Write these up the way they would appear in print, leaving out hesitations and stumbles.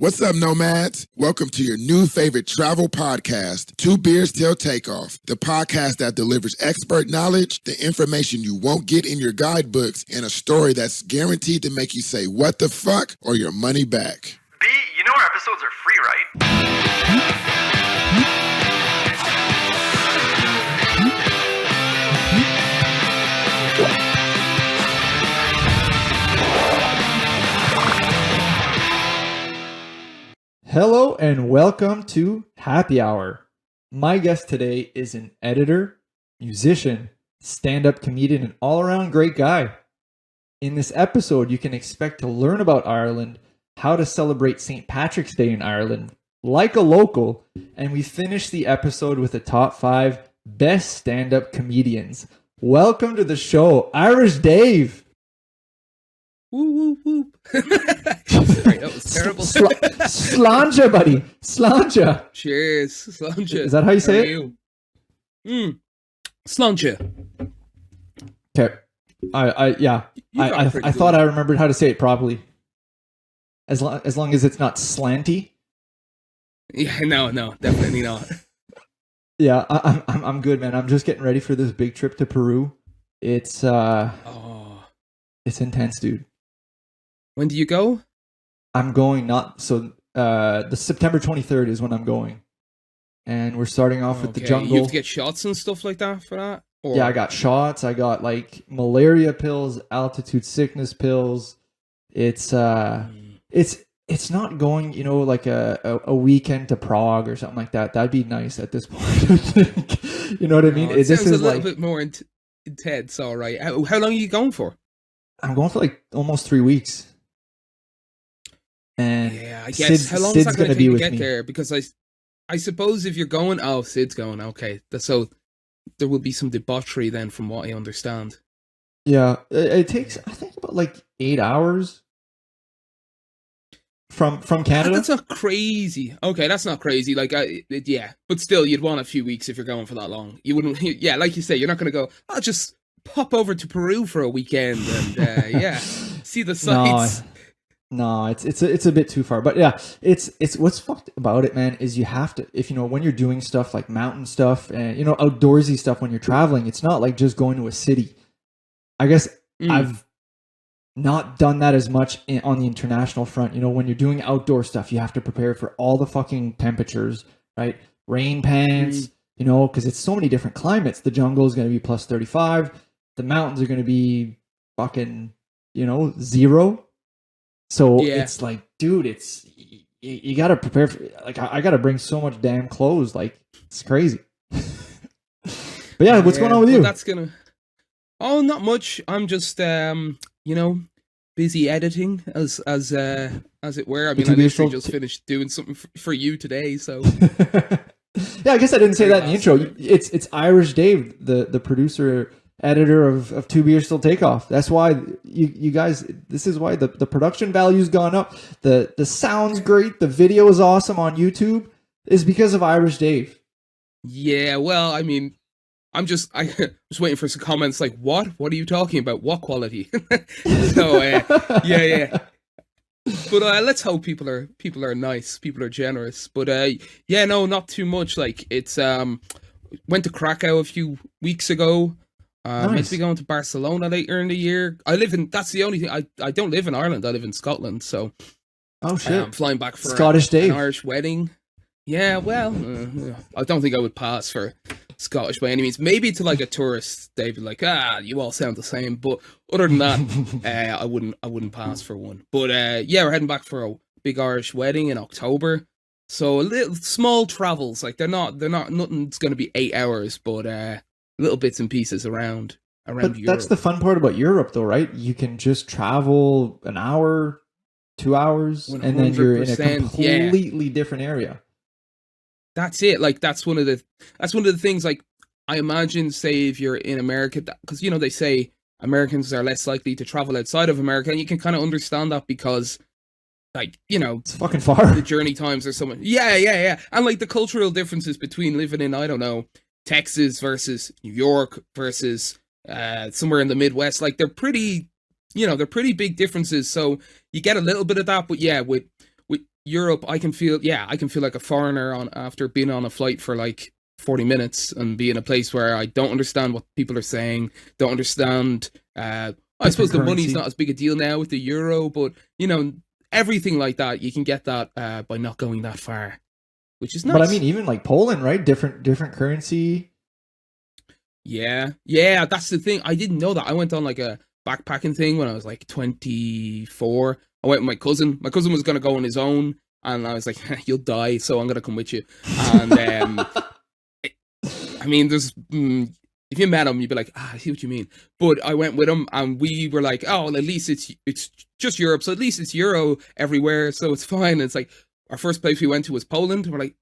What's up, nomads? Welcome to your new favorite travel podcast, Two Beers Till Takeoff, the podcast that delivers expert knowledge, the information you won't get in your guidebooks, and a story that's guaranteed to make you say, what the fuck, or your money back. B, you know our episodes are free, right? Hello and welcome to Happy Hour. My guest today is an editor, musician, stand-up comedian, and all-around great guy. In this episode, you can expect to learn about Ireland, how to celebrate St. Patrick's Day in Ireland, like a local, and we finish the episode with the top 5 best stand-up comedians. Welcome to the show, Irish Dave. Woo, woo, woo. Sorry, that was terrible. Slanja, buddy. Slanja. Cheers. Slanja. Is that how you say it? Slanja. Okay. I thought I remembered how to say it properly. As long as it's not slanty. Yeah, no, definitely not. Yeah, I'm good, man. I'm just getting ready for this big trip to Peru. It's intense, dude. When do you go? I'm going the September 23rd is when I'm going. And we're starting off with the jungle. You have to get shots and stuff like that for that? Or? Yeah, I got shots. I got like malaria pills, altitude sickness pills. It's not going, like a weekend to Prague or something like that. That'd be nice at this point, I think. You know what I mean? It sounds a little bit more intense, all right. How long are you going for? I'm going for like almost 3 weeks. And yeah, I guess. How long is that going to take to get there? Because I suppose if you're going, Sid's going, okay. So there will be some debauchery then, from what I understand. Yeah, it takes, I think, about like 8 hours from Canada. That's not crazy. Okay, that's not crazy. Like, but still, you'd want a few weeks if you're going for that long. You wouldn't. Yeah, like you say, you're not going to go, I'll just pop over to Peru for a weekend and see the sights. No, it's a bit too far. But yeah, it's what's fucked about it, man, is you have to, if when you're doing stuff like mountain stuff and outdoorsy stuff when you're traveling, it's not like just going to a city. I guess I've not done that as much on the international front. When you're doing outdoor stuff, you have to prepare for all the fucking temperatures, right? Rain pants, because it's so many different climates. The jungle is going to be plus 35. The mountains are going to be fucking, 0. So it's like, dude, you got to prepare for, like, I got to bring so much damn clothes. Like, it's crazy. But yeah, what's going on with you? That's not much. I'm just, busy editing as it were. I mean, I literally just finished doing something for you today. So yeah, I guess I didn't say that in the intro. It's Irish Dave, the producer, editor of Two Beers Till Takeoff. That's why you guys, this is why the production value's gone up. The sound's great. The video is awesome on YouTube, is because of Irish Dave. Yeah, well, I mean, I just waiting for some comments like, what are you talking about? What quality? So yeah. But let's hope people are nice, people are generous. But no, not too much. Like, it's went to Krakow a few weeks ago. Nice. Meant to be going to Barcelona later in the year. That's the only thing. I don't live in Ireland. I live in Scotland. So, oh shit, I'm flying back for Scottish Dave. An Irish wedding. Yeah, well, I don't think I would pass for Scottish by any means. Maybe to like a tourist, they'd be like, you all sound the same. But other than that, I wouldn't pass for one. But we're heading back for a big Irish wedding in October. So a little small travels. Like they're not nothing's going to be 8 hours, but little bits and pieces around Europe. That's the fun part about Europe, though, right? You can just travel an hour, 2 hours, and then you're in a completely different area. That's it. Like that's one of the things. Like I imagine, say, if you're in America, because they say Americans are less likely to travel outside of America, and you can kind of understand that because, like, it's fucking far. The journey times are so much. Yeah, and like the cultural differences between living in, I don't know, Texas versus New York versus somewhere in the Midwest, like they're pretty big differences. So you get a little bit of that, but yeah, with Europe, I can feel like a foreigner on after being on a flight for like 40 minutes and be in a place where I don't understand what people are saying, don't understand. I suppose the money's not as big a deal now with the euro, but you know, everything like that, you can get that by not going that far, which is nice. But I mean, even like Poland, right? Different currency. Yeah, that's the thing. I didn't know that. I went on like a backpacking thing when I was like 24. I went with my cousin. My cousin was going to go on his own, and I was like, "You'll die, so I'm going to come with you." And I mean, there's if you met him, you'd be like, "I see what you mean." But I went with him, and we were like, "Oh, well, at least it's just Europe, so at least it's euro everywhere, so it's fine." And it's like our first place we went to was Poland. And we're like,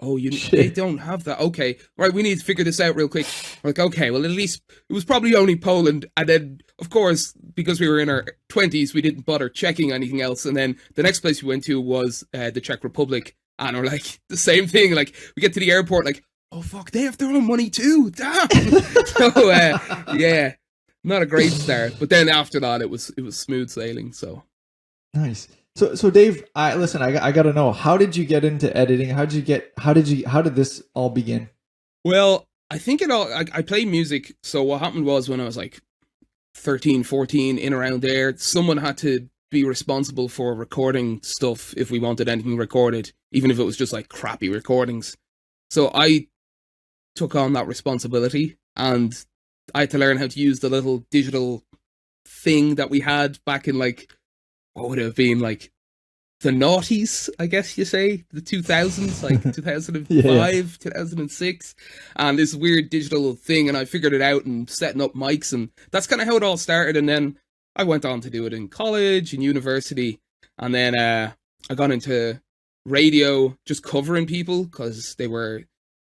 "Oh, they don't have that. Okay, right, we need to figure this out real quick." We're like, "Okay, well, at least it was probably only Poland." And then, of course, because we were in our 20s, we didn't bother checking anything else. And then the next place we went to was the Czech Republic, and we're like the same thing. Like we get to the airport, like, oh fuck, they have their own money too. Damn. So yeah, not a great start. But then after that, it was smooth sailing. So nice. So Dave, I got to know, how did you get into editing? How did this all begin? Well, I think I play music. So what happened was when I was like 13, 14, in around there, someone had to be responsible for recording stuff if we wanted anything recorded, even if it was just like crappy recordings. So I took on that responsibility, and I had to learn how to use the little digital thing that we had back in like, what would it have been, like the noughties, I guess you say, the 2000s, like 2005, 2006, and this weird digital thing, and I figured it out and setting up mics, and that's kind of how it all started. And then I went on to do it in college and university, and then I got into radio, just covering people, because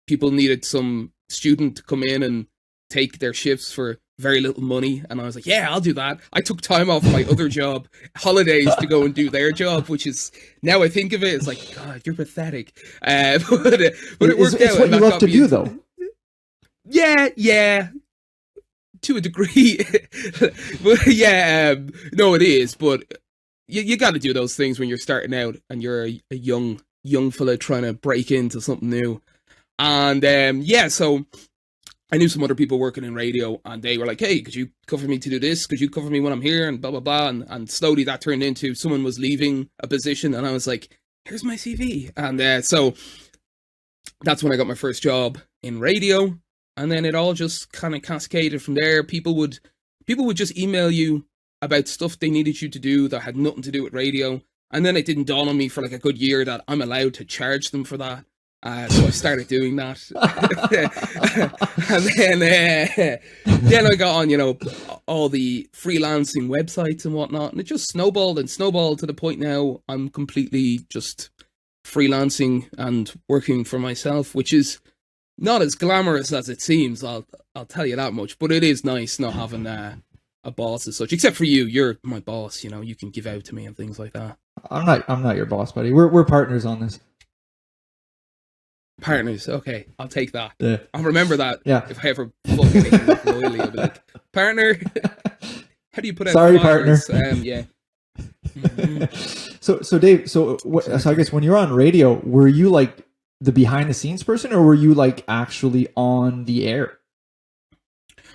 people needed some student to come in and take their shifts for very little money, and I was like, yeah, I'll do that. I took time off my other job, holidays, to go and do their job, which is, now I think of it, it's like, God, you're pathetic. But it worked out. It's what you love to do, though. Yeah, to a degree. But yeah, no, it is. But you got to do those things when you're starting out and you're a young fella trying to break into something new. And so I knew some other people working in radio, and they were like, hey, could you cover me to do this? Could you cover me when I'm here? And blah, blah, blah. And slowly that turned into someone was leaving a position, and I was like, here's my CV. And so that's when I got my first job in radio. And then it all just kind of cascaded from there. People would just email you about stuff they needed you to do that had nothing to do with radio. And then it didn't dawn on me for like a good year that I'm allowed to charge them for that. So I started doing that. And then I got on, all the freelancing websites and whatnot. And it just snowballed to the point now I'm completely just freelancing and working for myself, which is not as glamorous as it seems. I'll tell you that much. But it is nice not having a boss as such. Except for you, you're my boss. You can give out to me and things like that. I'm not your boss, buddy. We're partners on this. Partners, okay, I'll take that. Yeah. I'll remember that. Yeah. If I ever fucking make royally, I'll be like, partner. How do you put out Sorry, fires? partner. Yeah. Mm-hmm. So Dave, so I guess when you're on radio, were you like the behind the scenes person, or were you like actually on the air?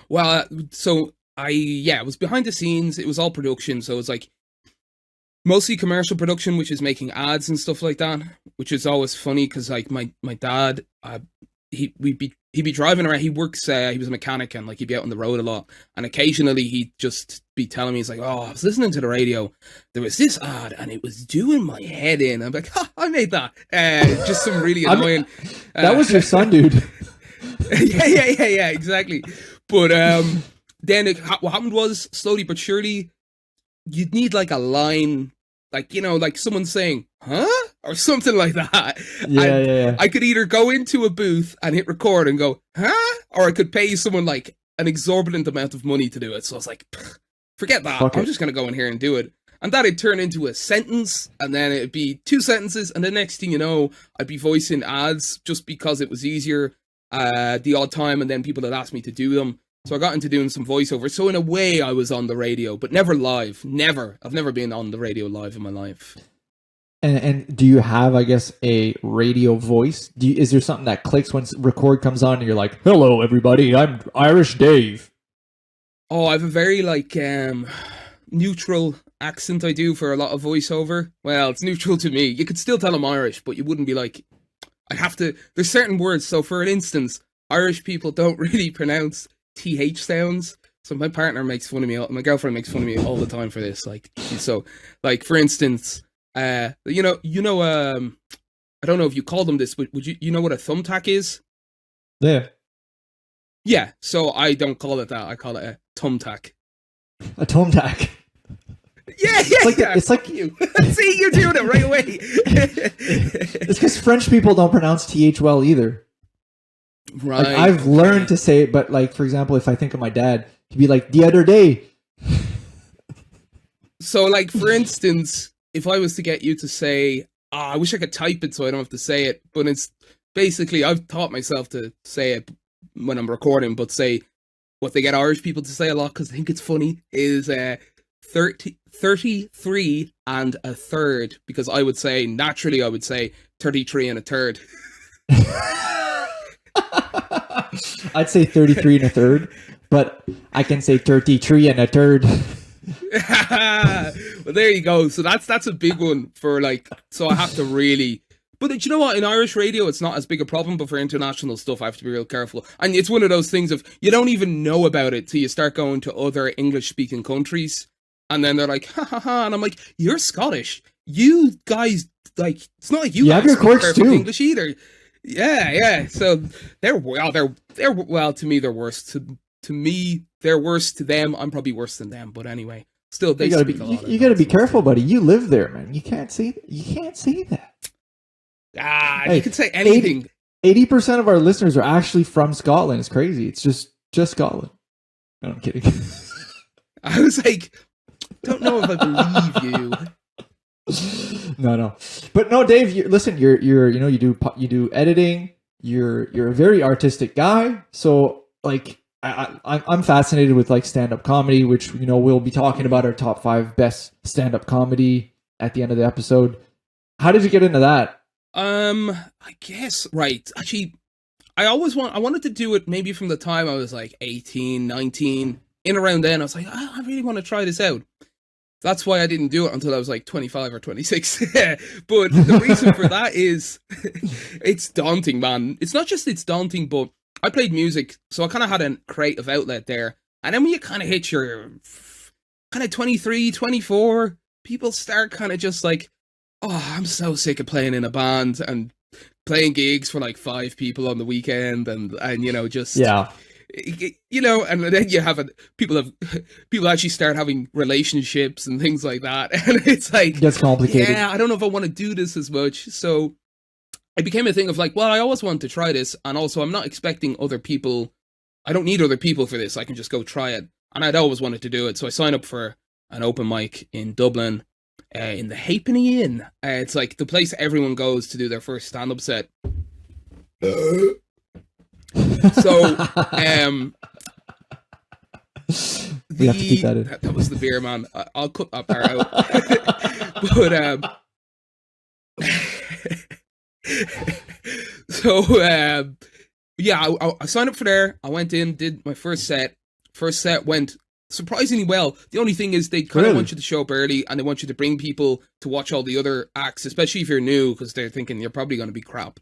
Well, so I was behind the scenes. It was all production, so it was like mostly commercial production, which is making ads and stuff like that, which is always funny because like my dad, he'd be driving around. He works, he was a mechanic, and like he'd be out on the road a lot. And occasionally he'd just be telling me, he's like, oh, I was listening to the radio. There was this ad and it was doing my head in. I'm like, I made that. Just some really annoying. That was your son, dude. yeah, exactly. But then what happened was, slowly but surely, you'd need like a line, like, like someone saying, huh? Or something like that. Yeah. I could either go into a booth and hit record and go, huh? Or I could pay someone like an exorbitant amount of money to do it. So I was like, forget that. I'm just going to go in here and do it. And that'd turn into a sentence, and then it'd be 2 sentences. And the next thing you know, I'd be voicing ads just because it was easier the odd time. And then people had asked me to do them. So I got into doing some voiceover. So in a way, I was on the radio, but never live. Never. I've never been on the radio live in my life. And do you have, I guess, a radio voice? Is there something that clicks when record comes on and you're like, "Hello, everybody, I'm Irish Dave"? Oh, I have a very like neutral accent I do for a lot of voiceover. Well, it's neutral to me. You could still tell I'm Irish, but you wouldn't be like, I have to, there's certain words. So for instance, Irish people don't really pronounce TH sounds. So my partner makes fun of me, my girlfriend makes fun of me all the time for this. Like, she's so, like, for instance, I don't know if you call them this, but you know what a thumbtack is? Yeah. Yeah, so I don't call it that. I call it a thumbtack. A thumbtack. Yeah, it's like you. See, you're doing it right away. It's because French people don't pronounce TH well either. Right. Like, I've learned to say it, but like, for example, if I think of my dad, he'd be like, "The other day." So, like, for instance, if I was to get you to say, I wish I could type it so I don't have to say it, but it's basically, I've taught myself to say it when I'm recording, but say what they get Irish people to say a lot because I think it's funny is 33 and a third, because I would say 33 and a third. I'd say 33 and a third, but I can say 33 and a third. Well, there you go. So that's a big one for like, so I have to really, but you know what, in Irish radio it's not as big a problem, but for international stuff I have to be real careful. And it's one of those things of, you don't even know about it till you start going to other English speaking countries, and then they're like, ha ha ha, and I'm like, you're Scottish, you guys, like, it's not like you have guys your speak quirks perfect too. English either. Yeah, so they're well, to me they're worse. To me they're worse. To them I'm probably worse than them, but anyway, still they speak a lot. You gotta be careful, buddy. You live there, man. You can't say that. You can say anything. 80% of our listeners are actually from Scotland. It's crazy. It's just Scotland. No, I'm kidding. I was like, don't know if I believe you. No, but no, Dave. Listen, you do editing. You're a very artistic guy. So like, I'm fascinated with like stand-up comedy, which we'll be talking about our top 5 best stand-up comedy at the end of the episode. How did you get into that? I guess, right. Actually, I wanted to do it maybe from the time I was like 18, 19, in around then. I was like, I really want to try this out. That's why I didn't do it until I was like 25 or 26. But the reason for that is it's daunting, man. It's not just it's daunting, but I played music, so I kind of had a creative outlet there. And then when you kind of hit your kind of 23, 24, people start kind of just like, oh, I'm so sick of playing in a band and playing gigs for like 5 people on the weekend, and just yeah. And then you have people actually start having relationships and things like that, and it's like, that's complicated. Yeah, I don't know if I want to do this as much. So it became a thing of like, well, I always wanted to try this, and also I'm not expecting other people. I don't need other people for this. I can just go try it, and I'd always wanted to do it. So I signed up for an open mic in Dublin, in the Halfpenny Inn. It's like the place everyone goes to do their first stand-up set. So, we have to keep that in. That was the beer, man. I'll cut that part out. I signed up for there. I went in, did my first set. First set went surprisingly well. The only thing is they kind of want you to show up early, and they want you to bring people to watch all the other acts, especially if you're new, because they're thinking you're probably going to be crap.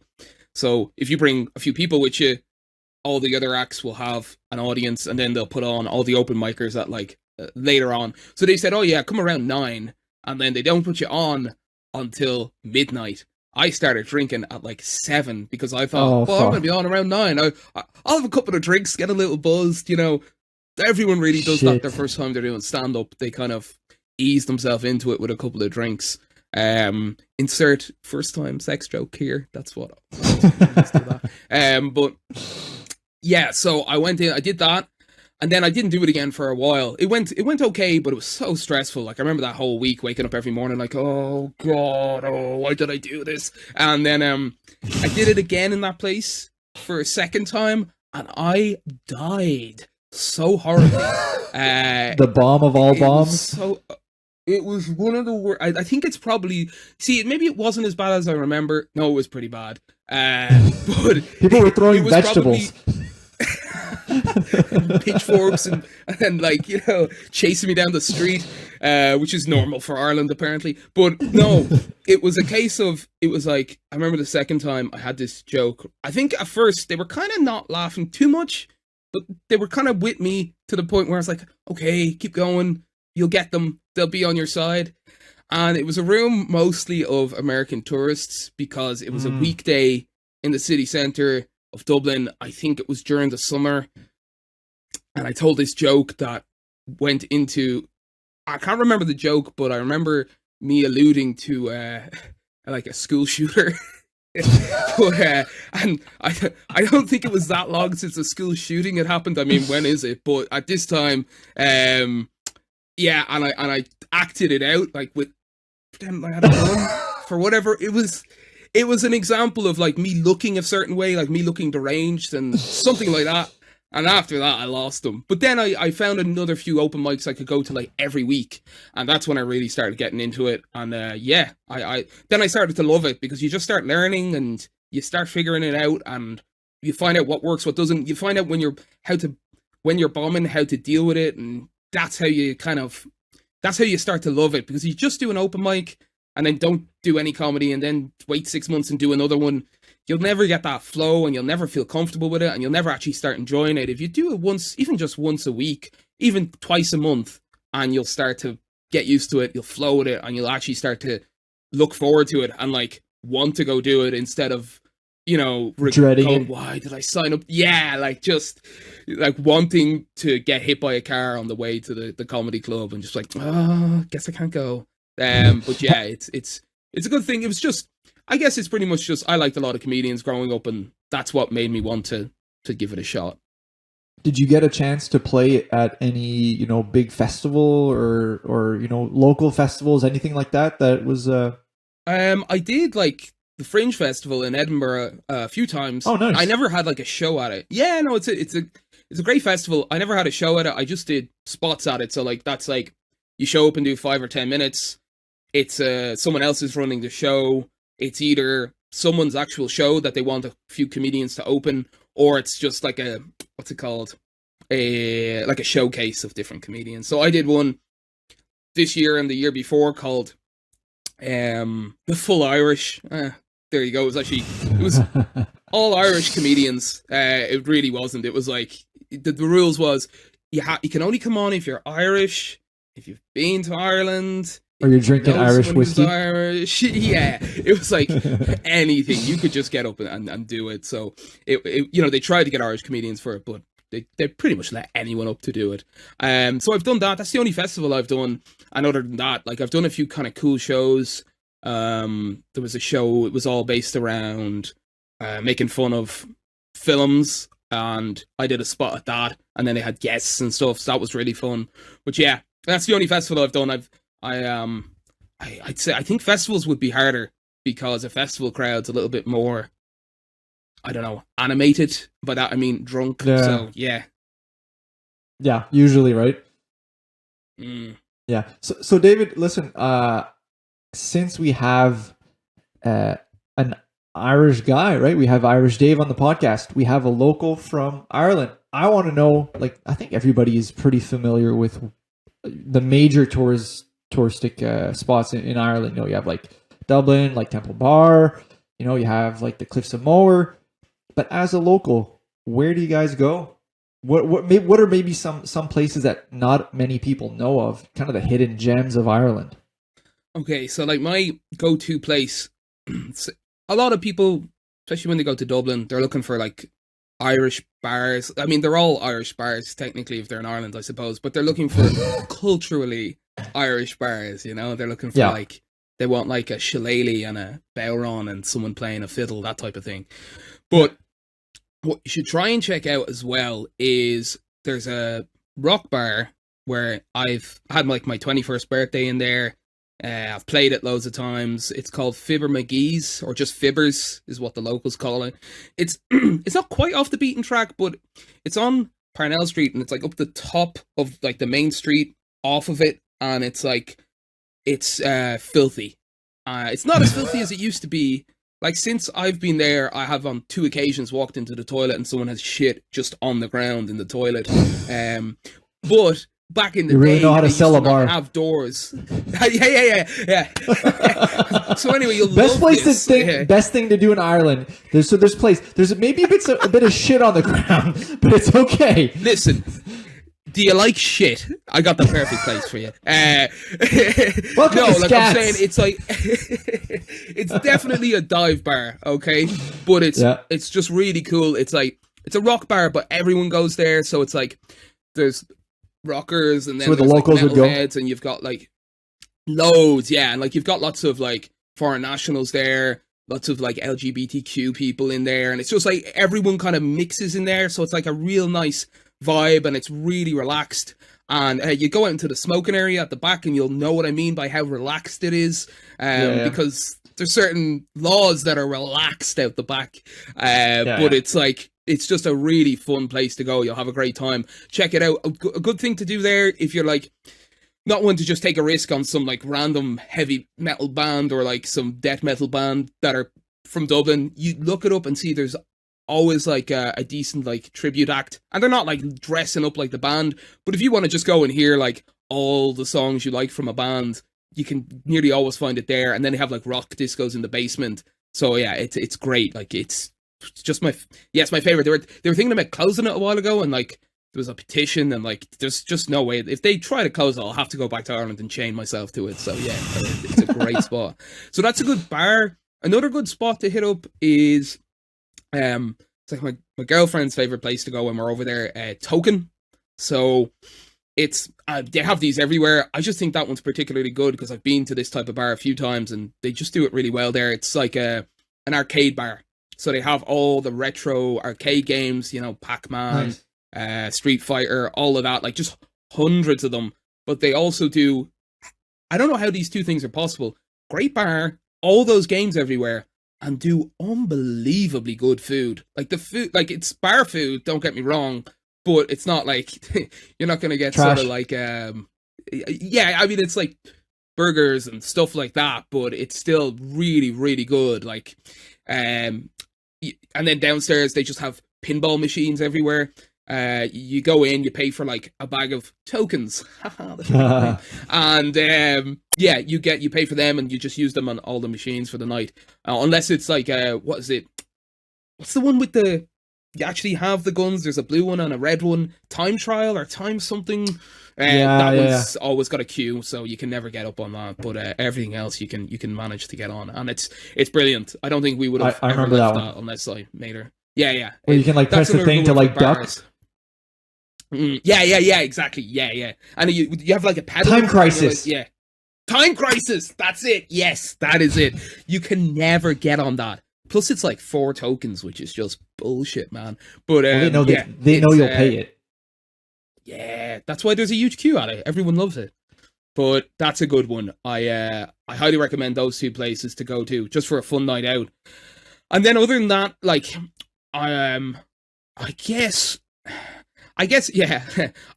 So if you bring a few people with you, all the other acts will have an audience, and then they'll put on all the open micers at like later on. So they said, oh yeah, come around 9, and then they don't put you on until midnight. I started drinking at like 7 because I thought, I'm going to be on around 9. I'll have a couple of drinks, get a little buzzed, Everyone really does that their first time they're doing stand-up. They kind of ease themselves into it with a couple of drinks. Insert first time sex joke here. That's what but yeah, so I went in, I did that, and then I didn't do it again for a while. It went okay, but it was so stressful. Like, I remember that whole week waking up every morning like, oh god, why did I do this? And then I did it again in that place for a second time, and I died so horribly. The bomb of all bombs. It was one of the worst. I think it's probably, see, maybe it wasn't as bad as I remember. No, it was pretty bad. But People were throwing it was vegetables. Pitchforks and like, you know, chasing me down the street, which is normal for Ireland apparently. But no, it was a case of, it was like, I remember the second time I had this joke. I think at first they were kind of not laughing too much, but they were kind of with me to the point where I was like, okay, keep going, you'll get them, they'll be on your side. And it was a room mostly of American tourists because it was a weekday in the city centre of Dublin. I think it was during the summer. And I told this joke that went into, I can't remember the joke, but I remember me alluding to like a school shooter. But, and I don't think it was that long since a school shooting had happened. I mean, when is it? But at this time, yeah, and I acted it out like with them. I had a gun for whatever it was. It was an example of like me looking a certain way, like me looking deranged and something like that. And after that, I lost them. But then I found another few open mics I could go to like every week, and that's when I really started getting into it. And yeah, I then I started to love it because you just start learning and you start figuring it out, and you find out what works, what doesn't. You find out when you're bombing, how to deal with it, and that's how you start to love it, because you just do an open mic and then don't do any comedy and then wait 6 months and do another one. You'll never get that flow and you'll never feel comfortable with it and you'll never actually start enjoying it. If you do it once, even just once a week, even twice a month, and you'll start to get used to it, you'll flow with it, and you'll actually start to look forward to it and like want to go do it instead of, you know, dreading going, it. why did I sign up? Yeah, like just like wanting to get hit by a car on the way to the comedy club and just like, oh, guess I can't go. But yeah, it's a good thing. It was just, I guess it's pretty much just, I liked a lot of comedians growing up, and that's what made me want to give it a shot. Did you get a chance to play at any, you know, big festival or you know, local festivals, anything like that? That was I did like the Fringe Festival in Edinburgh a few times. Oh, nice. I never had like a show at it. Yeah, no, it's a great festival. I never had a show at it. I just did spots at it. So like that's like you show up and do 5 or 10 minutes. It's someone else is running the show. It's either someone's actual show that they want a few comedians to open, or it's just like a, what's it called? Like a showcase of different comedians. So I did one this year and the year before called the Full Irish. There you go. It was all Irish comedians. It really wasn't. It was like the rules was you can only come on if you're Irish, if you've been to Ireland, or you're drinking Irish whiskey. Irish. Yeah, it was like anything. You could just get up and do it. So it you know, they tried to get Irish comedians for it, but they pretty much let anyone up to do it. So I've done that. That's the only festival I've done. And other than that, like I've done a few kind of cool shows. There was a show, it was all based around making fun of films, and I did a spot at that, and then they had guests and stuff, so that was really fun. But yeah, that's the only festival I've done. I'd say I think festivals would be harder because a festival crowd's a little bit more, I don't know, animated. By that I mean drunk. Yeah. So yeah. Yeah, usually, right? Yeah. So David, listen, since we have an Irish guy, right? We have Irish Dave on the podcast. We have a local from Ireland. I want to know, like, I think everybody is pretty familiar with the major touristic spots in Ireland. You know, you have like Dublin, like Temple Bar. You know, you have like the Cliffs of Moher. But as a local, where do you guys go? What are maybe some places that not many people know of? Kind of the hidden gems of Ireland. Okay, so like my go-to place, a lot of people, especially when they go to Dublin, they're looking for like Irish bars. I mean, they're all Irish bars technically if they're in Ireland, I suppose, but they're looking for culturally Irish bars, you know? They're looking for like, they want like a shillelagh and a bowron and someone playing a fiddle, that type of thing. But what you should try and check out as well is there's a rock bar where I've had like my 21st birthday in there. I've played it loads of times. It's called Fibber McGee's, or just Fibbers is what the locals call it. It's it's not quite off the beaten track, but it's on Parnell Street, and it's like up the top of like the main street off of it, and it's like it's filthy. It's not as filthy as it used to be. Like, since I've been there, I have on 2 occasions walked into the toilet and someone has shit just on the ground in the toilet. But back in the You really day, know how to they sell used a not bar. have doors. yeah. So anyway, you'll Best love place this. to think, best thing to do in Ireland. There's maybe a bit of shit on the ground, but it's okay. Listen, do you like shit? I got the perfect place for you. Welcome No, to like Scats. I'm saying, it's like it's definitely a dive bar, okay? But it's just really cool. It's like it's a rock bar, but everyone goes there, so it's like there's rockers and then where the there's locals like would go. metalheads, and you've got like loads, and like you've got lots of like foreign nationals there, lots of like LGBTQ people in there, and it's just like everyone kind of mixes in there, so it's like a real nice vibe, and it's really relaxed. And you go out into the smoking area at the back, and you'll know what I mean by how relaxed it is, because there's certain laws that are relaxed out the back, but it's like it's just a really fun place to go. You'll have a great time. Check it out. A good thing to do there if you're like not one to just take a risk on some like random heavy metal band or like some death metal band that are from Dublin. You look it up and see there's always like a decent like tribute act, and they're not like dressing up like the band, but if you want to just go and hear like all the songs you like from a band, you can nearly always find it there. And then they have like rock discos in the basement, so yeah, it's great. Like it's just it's my favorite. They were thinking about closing it a while ago, and like there was a petition, and like there's just no way if they try to close it, I'll have to go back to Ireland and chain myself to it. So yeah, it's a great spot. So that's a good bar. Another good spot to hit up is it's like my girlfriend's favorite place to go when we're over there, Token. So it's they have these everywhere. I just think that one's particularly good because I've been to this type of bar a few times and they just do it really well there. It's like an arcade bar, so they have all the retro arcade games, you know, Pac-Man, Street Fighter, all of that, like just hundreds of them. But they also do, I don't know how these two things are possible. Great bar, all those games everywhere, and do unbelievably good food. Like the food, like it's bar food, don't get me wrong, but it's not like, you're not going to get trash. sort of like, I mean, it's like burgers and stuff like that, but it's still really, really good. Like, and then downstairs, they just have pinball machines everywhere. You go in, you pay for like a bag of tokens, and you pay for them, and you just use them on all the machines for the night. Unless it's like what is it? What's the one with the? You actually have the guns. There's a blue one and a red one. Time trial or time something. That one's always got a queue, so you can never get up on that. But everything else you can manage to get on, and it's brilliant. I don't think we would have ever left that unless I made her. Yeah. Well, you can like press the thing to like duck. Yeah, exactly. Yeah. And you have like a pedal. Time Crisis. Like, Time Crisis. That's it. Yes, that is it. You can never get on that. Plus, it's like 4 tokens, which is just bullshit, man. But they know you'll pay it. Yeah, that's why there's a huge queue at it. Everyone loves it. But that's a good one. I highly recommend those 2 places to go to just for a fun night out. And then other than that, like, I guess, yeah.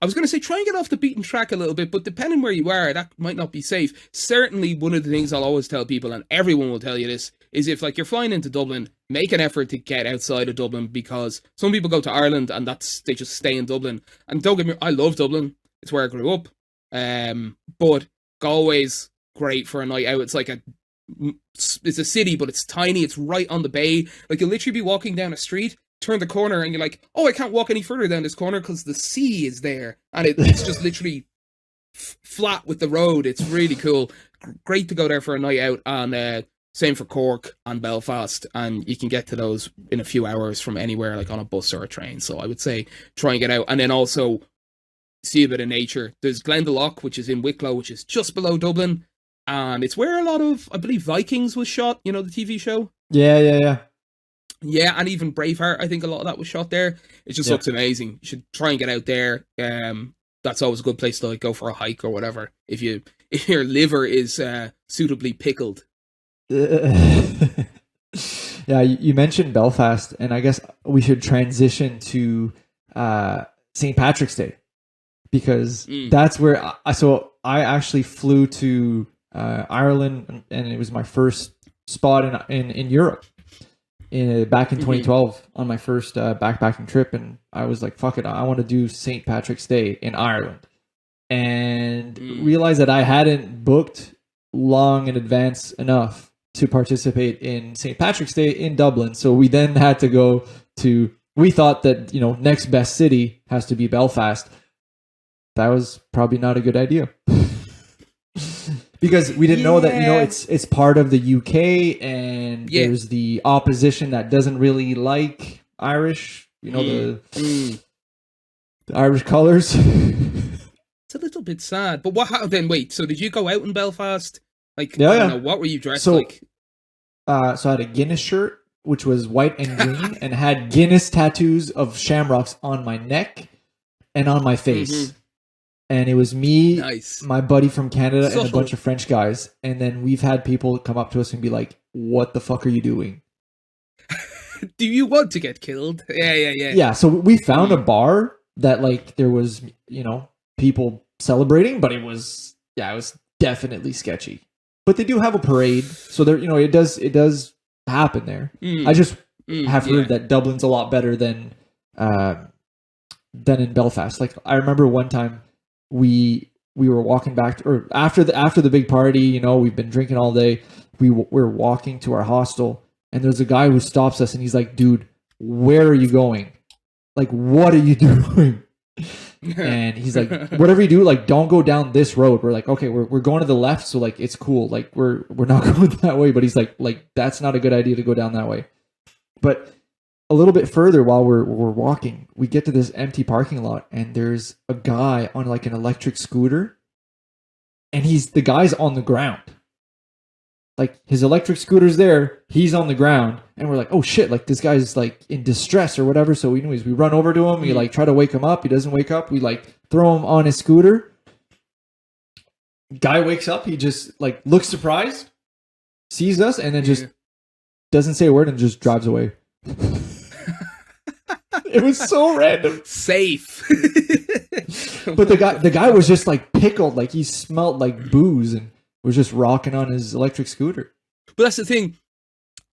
I was going to say try and get off the beaten track a little bit, but depending where you are, that might not be safe. Certainly, one of the things I'll always tell people, and everyone will tell you this, is if like you're flying into Dublin, make an effort to get outside of Dublin, because some people go to Ireland and they just stay in Dublin. And don't get me, I love Dublin. It's where I grew up. But Galway's great for a night out. It's a city, but it's tiny. It's right on the bay. Like you'll literally be walking down a street, turn the corner, and you're like, oh, I can't walk any further down this corner because the sea is there, and it's just literally flat with the road. It's really cool. Great to go there for a night out. And same for Cork and Belfast, and you can get to those in a few hours from anywhere, like on a bus or a train. So I would say try and get out, and then also see a bit of nature. There's Glendalough, which is in Wicklow, which is just below Dublin, and it's where a lot of, I believe, Vikings was shot, you know, the TV show. Yeah, and even Braveheart, I think a lot of that was shot there. It just looks amazing. You should try and get out there. That's always a good place to like go for a hike or whatever, if your liver is suitably pickled. Yeah, you mentioned Belfast, and I guess we should transition to St. Patrick's Day, because that's where I actually flew to Ireland, and it was my first spot in Europe. Back in 2012 on my first backpacking trip, and I was like, fuck it, I want to do St. Patrick's Day in Ireland, and realized that I hadn't booked long in advance enough to participate in St. Patrick's Day in Dublin. So we then had to go to, we thought that, you know, next best city has to be Belfast. That was probably not a good idea. Because we didn't know that, you know, it's part of the UK, and there's the opposition that doesn't really like Irish, you know, the Irish colours. It's a little bit sad. But what happened then? Wait, so did you go out in Belfast? Like, I don't know, what were you dressed like? So I had a Guinness shirt, which was white and green, and had Guinness tattoos of shamrocks on my neck and on my face. And it was me, my buddy from Canada, and a bunch of French guys. And then we've had people come up to us and be like, what the fuck are you doing? Do you want to get killed? Yeah. Yeah, so we found a bar that, like, there was, you know, people celebrating, but it was definitely sketchy. But they do have a parade, so there, you know, it does happen there. I just have heard that Dublin's a lot better than in Belfast. Like, I remember one time, we were walking back or after the big party, you know, we've been drinking all day. We're walking to our hostel, and there's a guy who stops us, and he's like, dude, where are you going? Like, what are you doing? And he's like, whatever you do, like, don't go down this road. We're like, okay, we're going to the left, so like it's cool. Like we're not going that way. But he's like that's not a good idea to go down that way. But a little bit further, while we're walking, we get to this empty parking lot, and there's a guy on like an electric scooter, and the guy's on the ground. Like, his electric scooter's there, he's on the ground, and we're like, oh shit, like, this guy's like in distress or whatever. So anyways, we run over to him, we like try to wake him up, he doesn't wake up, we like throw him on his scooter. Guy wakes up, he just like looks surprised, sees us, and then just doesn't say a word and just drives away. It was so random. Safe. But the guy was just like pickled, like he smelled like booze, and was just rocking on his electric scooter. But that's the thing.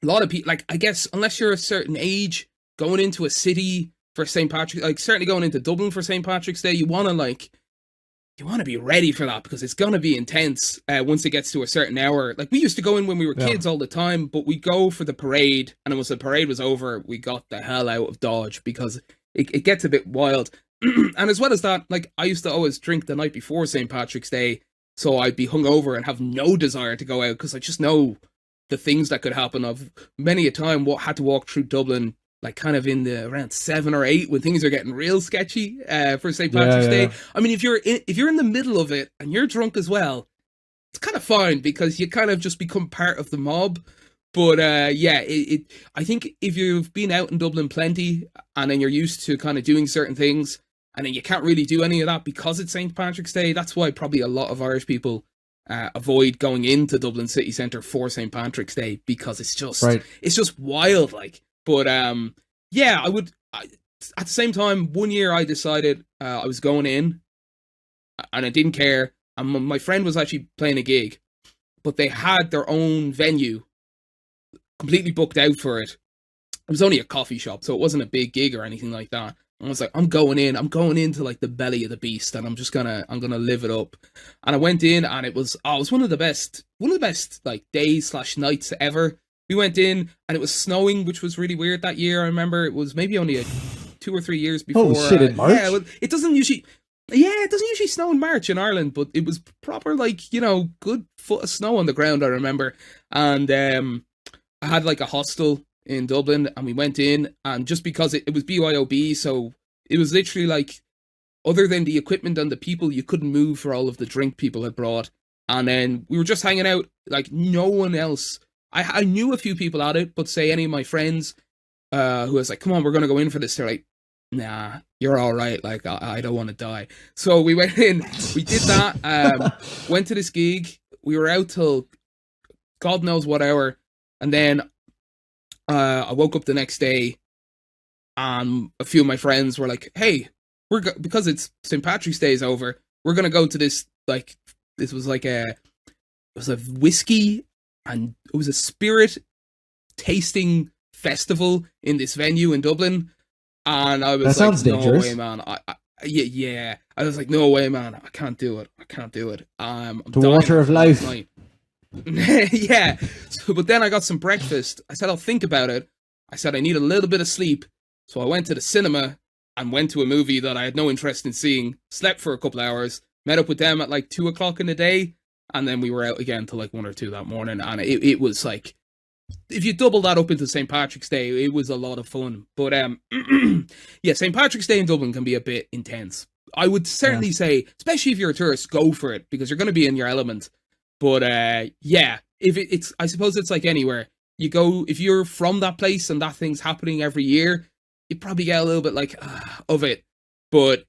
A lot of people, like, I guess, unless you're a certain age, going into a city for St. Patrick's, like, certainly going into Dublin for St. Patrick's Day, you want to be ready for that, because it's going to be intense once it gets to a certain hour. Like, we used to go in when we were kids all the time, but we go for the parade, and once the parade was over, we got the hell out of Dodge, because it gets a bit wild. And as well as that, like, I used to always drink the night before St. Patrick's Day, so I'd be hungover and have no desire to go out, because I just know the things that could happen. I've many a time had to walk through Dublin, like, kind of in the around 7 or 8 when things are getting real sketchy for St. Patrick's Day. I mean, if you're in the middle of it and you're drunk as well, it's kind of fine, because you kind of just become part of the mob. But I think if you've been out in Dublin plenty, and then you're used to kind of doing certain things, and then you can't really do any of that because it's St. Patrick's Day, that's why probably a lot of Irish people avoid going into Dublin city centre for St. Patrick's Day, because it's just wild, like. But at the same time, one year I decided I was going in, and I didn't care. And my friend was actually playing a gig, but they had their own venue completely booked out for it. It was only a coffee shop, so it wasn't a big gig or anything like that. And I was like, I'm going into like the belly of the beast, and I'm gonna live it up. And I went in, and it was one of the best like days / nights ever. We went in, and it was snowing, which was really weird that year. I remember it was maybe only 2 or 3 years before. Oh shit! In March? Yeah, it doesn't usually snow in March in Ireland, but it was proper, like, you know, good foot of snow on the ground, I remember. And I had like a hostel in Dublin, and we went in, and just because it was BYOB, so it was literally like, other than the equipment and the people, you couldn't move for all of the drink people had brought. And then we were just hanging out, like, no one else. I knew a few people at it, but say any of my friends who was like, come on, we're going to go in for this, they're like, nah, you're all right, like, I don't want to die. So we went in, we did that, went to this gig, we were out till God knows what hour, and then I woke up the next day, and a few of my friends were like, hey, because it's St. Patrick's Day is over, we're going to go to this, like, this was like a was a whiskey and it was a spirit tasting festival in this venue in Dublin. And I was That sounds no dangerous. way, man. Yeah. I was like, no way, man. I can't do it. I'm The dying water of for life. last night. Yeah. So, but then I got some breakfast. I said, I'll think about it. I said, I need a little bit of sleep. So I went to the cinema and went to a movie that I had no interest in seeing, slept for a couple hours, met up with them at like 2:00 in the day, and then we were out again till like 1 or 2 that morning. And it was like, if you double that up into St. Patrick's Day, it was a lot of fun. But yeah, St. Patrick's Day in Dublin can be a bit intense. I would certainly say, especially if you're a tourist, go for it because you're going to be in your element. But yeah, if it's, I suppose it's like anywhere. You go, if you're from that place and that thing's happening every year, you probably get a little bit like of it. But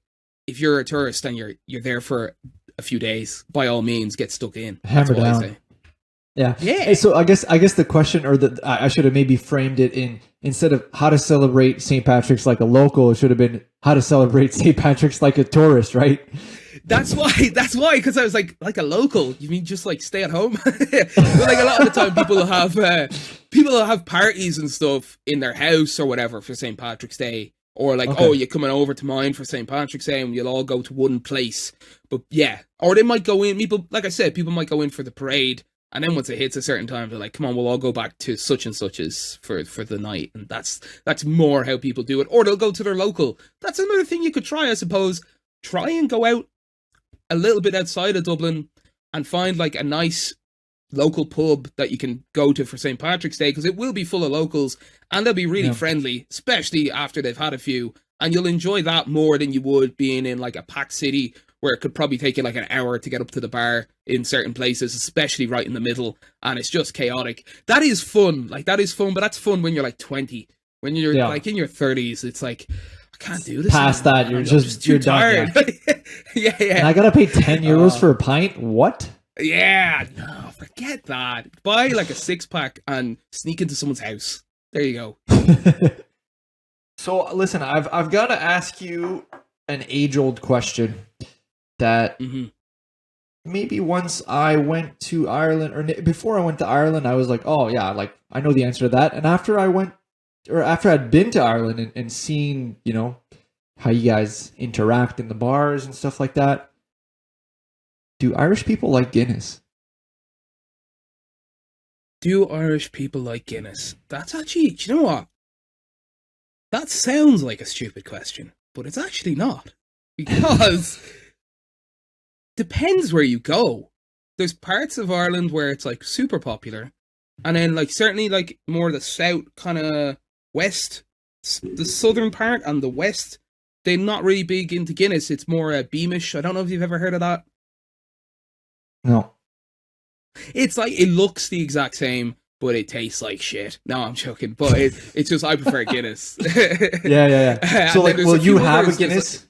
if you're a tourist and you're there for a few days, by all means, get stuck in. Hammer That's what I down. say. Yeah. Yeah. Hey, so I guess the question, or I should have maybe framed it in, instead of how to celebrate St. Patrick's like a local, it should have been how to celebrate St. Patrick's like a tourist, right? That's why, because I was like a local. You mean just like stay at home? But like a lot of the time, people will have parties and stuff in their house or whatever for St. Patrick's Day, or like, Okay. oh, you're coming over to mine for St. Patrick's Day, and you'll all go to one place. But yeah, or they might go in. People, like I said, people might go in for the parade, and then once it hits a certain time, they're like, come on, we'll all go back to such and such's for the night, and that's more how people do it. Or they'll go to their local. That's another thing you could try, I suppose. Try and go out a little bit outside of Dublin and find like a nice local pub that you can go to for St. Patrick's Day, because it will be full of locals and they'll be really friendly, especially after they've had a few, and you'll enjoy that more than you would being in like a packed city where it could probably take you like an hour to get up to the bar in certain places, especially right in the middle, and it's just chaotic. That is fun, but that's fun when you're like 20. When you're like in your 30s, it's like, can't do this. Past anymore, that, you're I'm just too you're done. tired. Yeah. And I gotta pay 10 euros for a pint? What? Yeah, no, forget that. Buy like a 6-pack and sneak into someone's house. There you go. So listen, I've got to ask you an age-old question that maybe once I went to Ireland, or before I went to Ireland, I was like, oh yeah, like I know the answer to that. And after I'd been to Ireland and seen, you know, how you guys interact in the bars and stuff like that, do Irish people like Guinness? Do Irish people like Guinness? That's actually, do you know what? That sounds like a stupid question, but it's actually not. Because depends where you go. There's parts of Ireland where it's like super popular. And then like certainly like more the south kind of west, the southern part and the west, they're not really big into Guinness. It's more Beamish. I don't know if you've ever heard of that. No. It's like, it looks the exact same, but it tastes like shit. No, I'm joking. But it's just, I prefer Guinness. Yeah. So like, will you have a Guinness?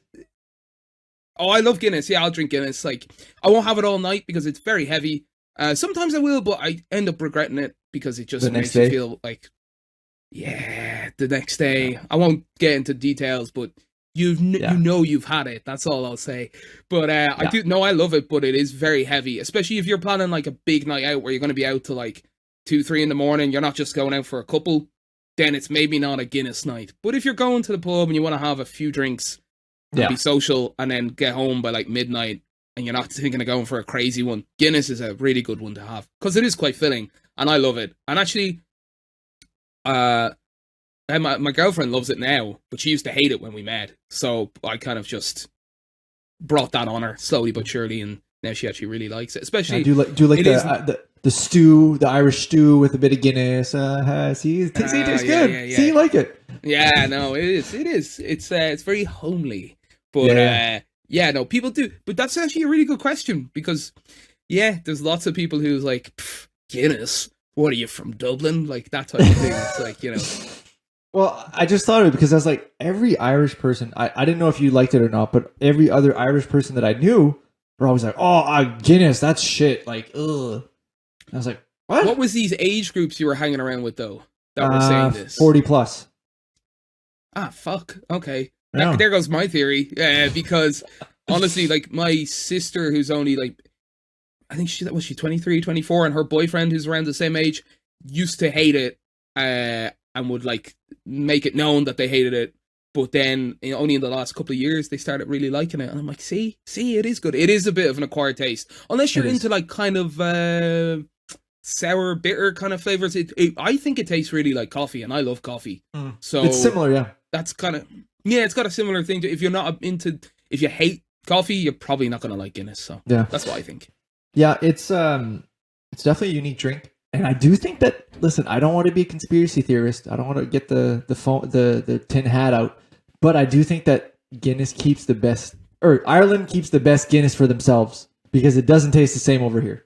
Oh, I love Guinness. Yeah, I'll drink Guinness. Like, I won't have it all night because it's very heavy. Sometimes I will, but I end up regretting it because it just makes you feel like, yeah, the next day. I won't get into details, but you know you've had it. That's all I'll say. But I do know I love it, but it is very heavy, especially if you're planning like a big night out where you're going to be out till like 2-3 in the morning. You're not just going out for a couple. Then it's maybe not a Guinness night. But if you're going to the pub and you want to have a few drinks, and be social, and then get home by like midnight, and you're not thinking of going for a crazy one, Guinness is a really good one to have because it is quite filling, and I love it. And actually, my girlfriend loves it now, but she used to hate it when we met, so I kind of just brought that on her slowly but surely, and now she actually really likes it. Especially, do you like the stew, the Irish stew with a bit of Guinness? See, it tastes good. Yeah. See, you like it? Yeah, no, it is. It's very homely. But no, people do. But that's actually a really good question because, there's lots of people who's like, Guinness, what are you, from Dublin? Like that type of thing. It's like, you know. Well, I just thought of it because I was like, every Irish person, I didn't know if you liked it or not, but every other Irish person that I knew were always like, oh, Guinness, that's shit. Like, ugh. I was like, what? What was these age groups you were hanging around with, though, that were saying this? 40 plus. Ah, fuck. Okay. Yeah. There goes my theory. Because honestly, like my sister, who's only like I think she 23, 24, and her boyfriend, who's around the same age, used to hate it, and would like make it known that they hated it. But then, only in the last couple of years, they started really liking it. And I'm like, see, it is good. It is a bit of an acquired taste. Unless you're into like kind of sour, bitter kind of flavors. I think it tastes really like coffee, and I love coffee. So it's similar, yeah. That's kind of, it's got a similar thing to, if you hate coffee, you're probably not going to like Guinness. So yeah, that's what I think. Yeah, it's definitely a unique drink. And I do think that, listen, I don't want to be a conspiracy theorist. I don't want to get the tin hat out. But I do think that Ireland keeps the best Guinness for themselves because it doesn't taste the same over here.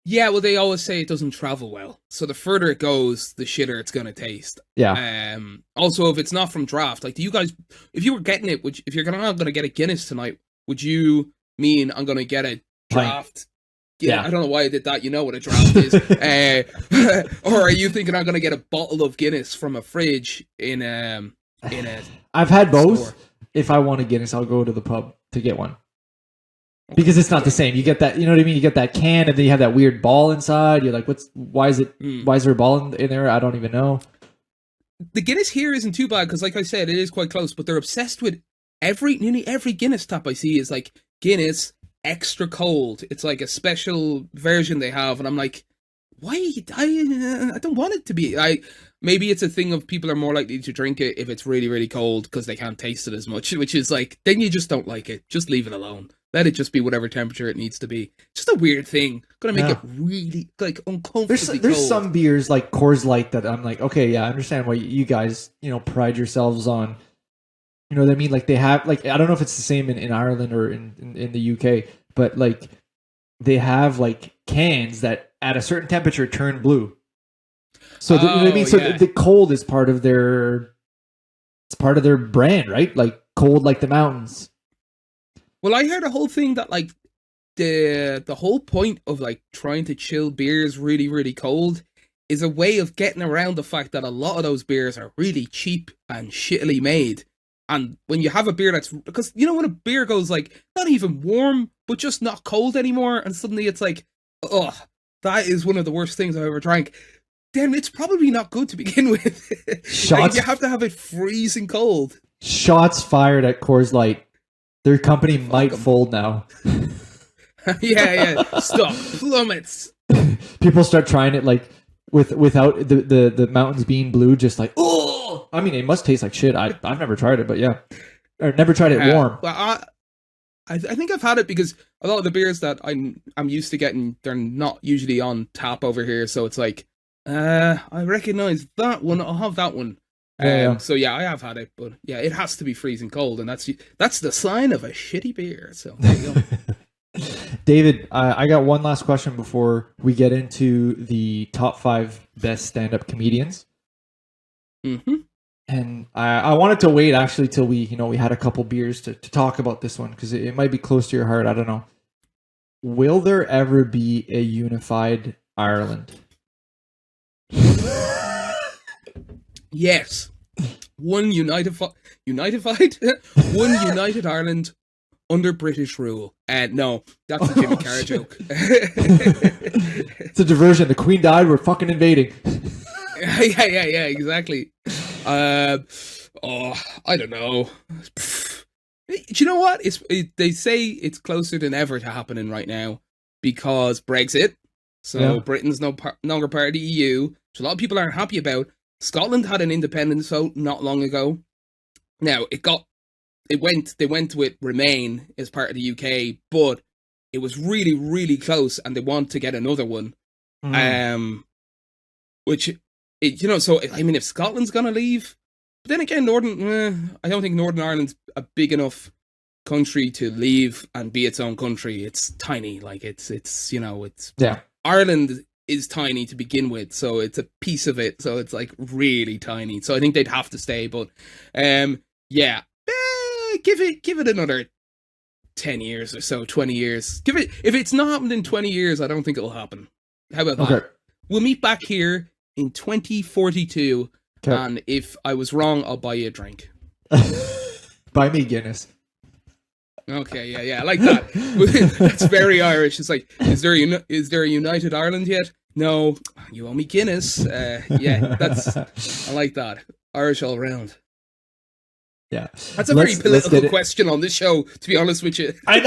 Yeah, well, they always say it doesn't travel well. So the further it goes, the shitter it's going to taste. Yeah. Also, if it's not from draft, like, do you guys, if you were getting it, if you're not going to get a Guinness tonight, would you mean I'm going to get a draft? Yeah, I don't know why I did that. You know what a draft is. Or are you thinking I'm going to get a bottle of Guinness from a fridge in a I've had both. store? If I want a Guinness, I'll go to the pub to get one. Because it's not the same. You get that, you know what I mean? You get that can and then you have that weird ball inside. You're like, why is there a ball in there? I don't even know. The Guinness here isn't too bad because, like I said, it is quite close, but they're obsessed with nearly every Guinness tap I see is like Guinness extra cold. It's like a special version they have, and I'm like, why? I don't want it to be. Maybe it's a thing of people are more likely to drink it if it's really, really cold because they can't taste it as much, which is like, then you just don't like it. Just leave it alone. Let it just be whatever temperature it needs to be. Just a weird thing. Gonna make it really like uncomfortably There's cold. some beers like Coors Light that I'm like, okay, yeah, I understand why you guys, pride yourselves on. You know what I mean? Like they have, like, I don't know if it's the same in Ireland or in the UK, but like they have like cans that at a certain temperature turn blue. So you know what I mean? So the cold is part of their brand, right? Like cold like the mountains. Well, I heard a whole thing that like the whole point of like trying to chill beers really, really cold is a way of getting around the fact that a lot of those beers are really cheap and shittily made. And when you have a beer because when a beer goes like not even warm, but just not cold anymore, and suddenly it's like, oh, that is one of the worst things I've ever drank. Then it's probably not good to begin with. Like, you have to have it freezing cold. Shots fired at Coors Light. Their company might fold now. yeah. Stuff plummets. People start trying it like without the mountains being blue, just like, oh! I mean, it must taste like shit. I've never tried it, but yeah. Or never tried it warm. Well, I think I've had it because a lot of the beers that I'm used to getting, they're not usually on tap over here. So it's like, I recognize that one. I'll have that one. So yeah, I have had it, but yeah, it has to be freezing cold, and that's the sign of a shitty beer. So there you go. David, I got one last question before we get into the top 5 best stand-up comedians. Mm-hmm. And I wanted to wait actually till we had a couple beers to talk about this one because it might be close to your heart. I don't know. Will there ever be a unified Ireland? Yes. One united Ireland under British rule. No, that's a Jimmy Carr joke. It's a diversion. The Queen died. We're fucking invading. yeah, exactly. I don't know. Do you know what? They say it's closer than ever to happening right now because Brexit. So Britain's no longer part of the EU, which a lot of people aren't happy about. Scotland had an independence vote not long ago. Now they went with Remain as part of the UK, but it was really, really close, and they want to get another one. So I mean, if Scotland's gonna leave, but then again, I don't think Northern Ireland's a big enough country to leave and be its own country. It's tiny, like it's Ireland is tiny to begin with, so it's a piece of it, so it's like really tiny. So I think they'd have to stay, but give it another 10 years or so, 20 years. If it's not happened in 20 years, I don't think it'll happen. How about that? Okay. We'll meet back here in 2042, and if I was wrong, I'll buy you a drink. Buy me Guinness. Okay, yeah, I like that. That's very Irish. It's like, is there a United Ireland yet? No, you owe me Guinness. Yeah, I like that. Irish all round. Yeah, that's a very political question on this show. To be honest with you, I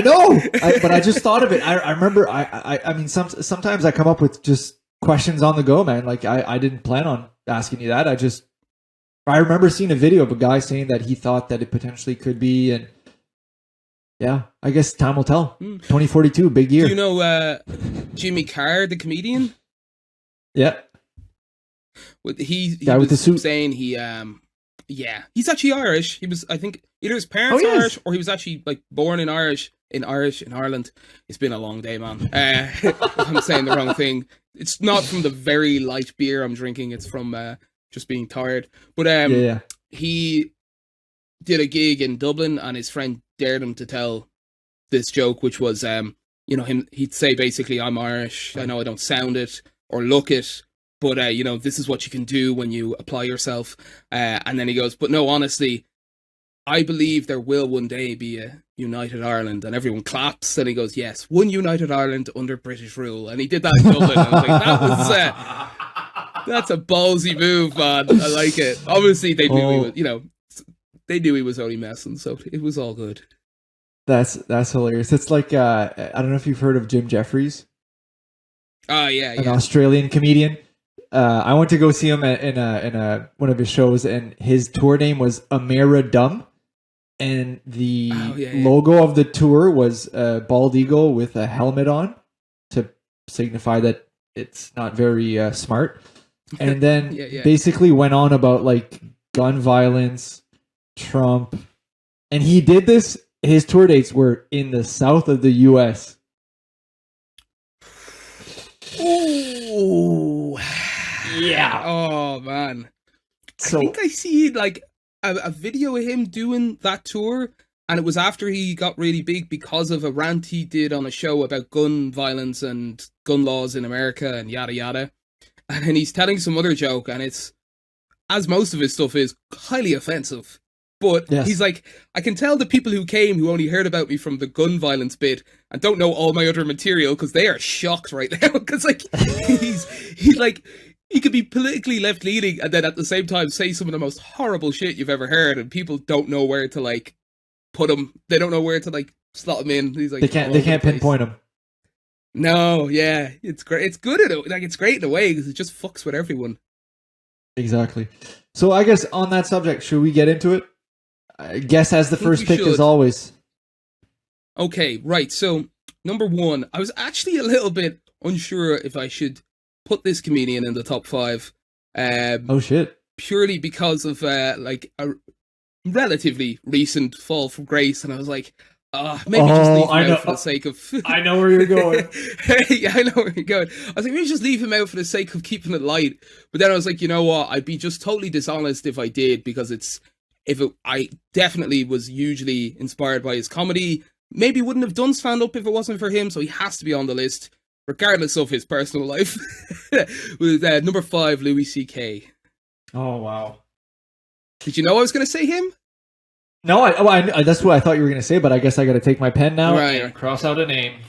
know, but I just thought of it. I remember. I mean, sometimes I come up with just questions on the go, man. Like I didn't plan on asking you that. I remember seeing a video of a guy saying that he thought that it potentially could be, and yeah, I guess time will tell. 2042, big year. Do you know Jimmy Carr, the comedian? Yeah. He with the suit. Saying yeah, he's actually Irish. He was, I think, either his parents are Irish or he was actually like born in Ireland. It's been a long day, man. I'm saying the wrong thing. It's not from the very light beer I'm drinking. It's from just being tired. But he did a gig in Dublin, and his friend dared him to tell this joke, which was, he'd say basically, "I'm Irish. I know I don't sound it or look it, but this is what you can do when you apply yourself." And then he goes, "But no, honestly, I believe there will one day be a United Ireland," and everyone claps. And he goes, "Yes, one United Ireland under British rule." And he did that in Dublin. I was like, that's a ballsy move, man. I like it. Obviously, they knew he was, they knew he was only messing, so it was all good. That's hilarious. It's like I don't know if you've heard of Jim Jeffries. Yeah, an Australian comedian. I went to go see him in one of his shows, and his tour name was Ameridum, and the logo of the tour was a bald eagle with a helmet on to signify that it's not very smart. And then basically went on about like gun violence, Trump, and he did this. His tour dates were in the south of the U.S. Ooh. Yeah. Oh, man. So, I think I see like a video of him doing that tour, and it was after he got really big because of a rant he did on a show about gun violence and gun laws in America and yada yada. And then he's telling some other joke, and it's, as most of his stuff is, highly offensive. But he's like, I can tell the people who came who only heard about me from the gun violence bit and don't know all my other material because they are shocked right now. Because like he could be politically left leaning and then at the same time say some of the most horrible shit you've ever heard, and people don't know where to like put him. They don't know where to like slot him in. He's like, they can't pinpoint him. No, yeah, it's great. It's good at it. Like, it's great in a way because it just fucks with everyone. Exactly. So I guess on that subject, should we get into it? Guess has the first pick as always. Okay, right. So number one, I was actually a little bit unsure if I should put this comedian in the top 5. Oh shit! Purely because of like a relatively recent fall from grace, and I was like, maybe just leave him out for the sake of. I know where you're going. Yeah, I know where you're going. I was like, maybe just leave him out for the sake of keeping it light. But then I was like, you know what? I'd be just totally dishonest if I did, because I definitely was hugely inspired by his comedy. Maybe wouldn't have done stand-up if it wasn't for him, so he has to be on the list, regardless of his personal life. With number 5, Louis C.K. Oh, wow. Did you know I was going to say him? No, I that's what I thought you were going to say, but I guess I got to take my pen now and cross out a name.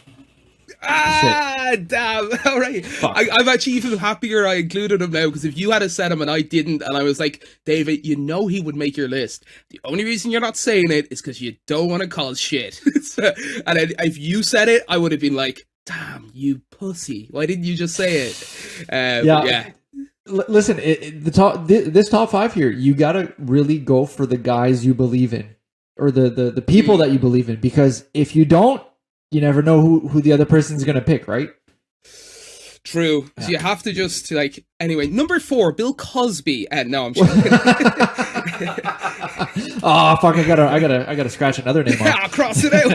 Damn. All right. I'm actually even happier I included him now, because if you had said him and I didn't, and I was like, David, you know he would make your list. The only reason you're not saying it is because you don't want to cause shit. And if you said it, I would have been like, damn, you pussy. Why didn't you just say it? Yeah. Listen, this top 5 here, you got to really go for the guys you believe in, or the people that you believe in, because if you don't, you never know who the other person's going to pick, right? True. Yeah. So you have to just, like... Anyway, number 4, Bill Cosby. No, I'm joking. Oh, fuck, I gotta scratch another name off. I'll cross it out.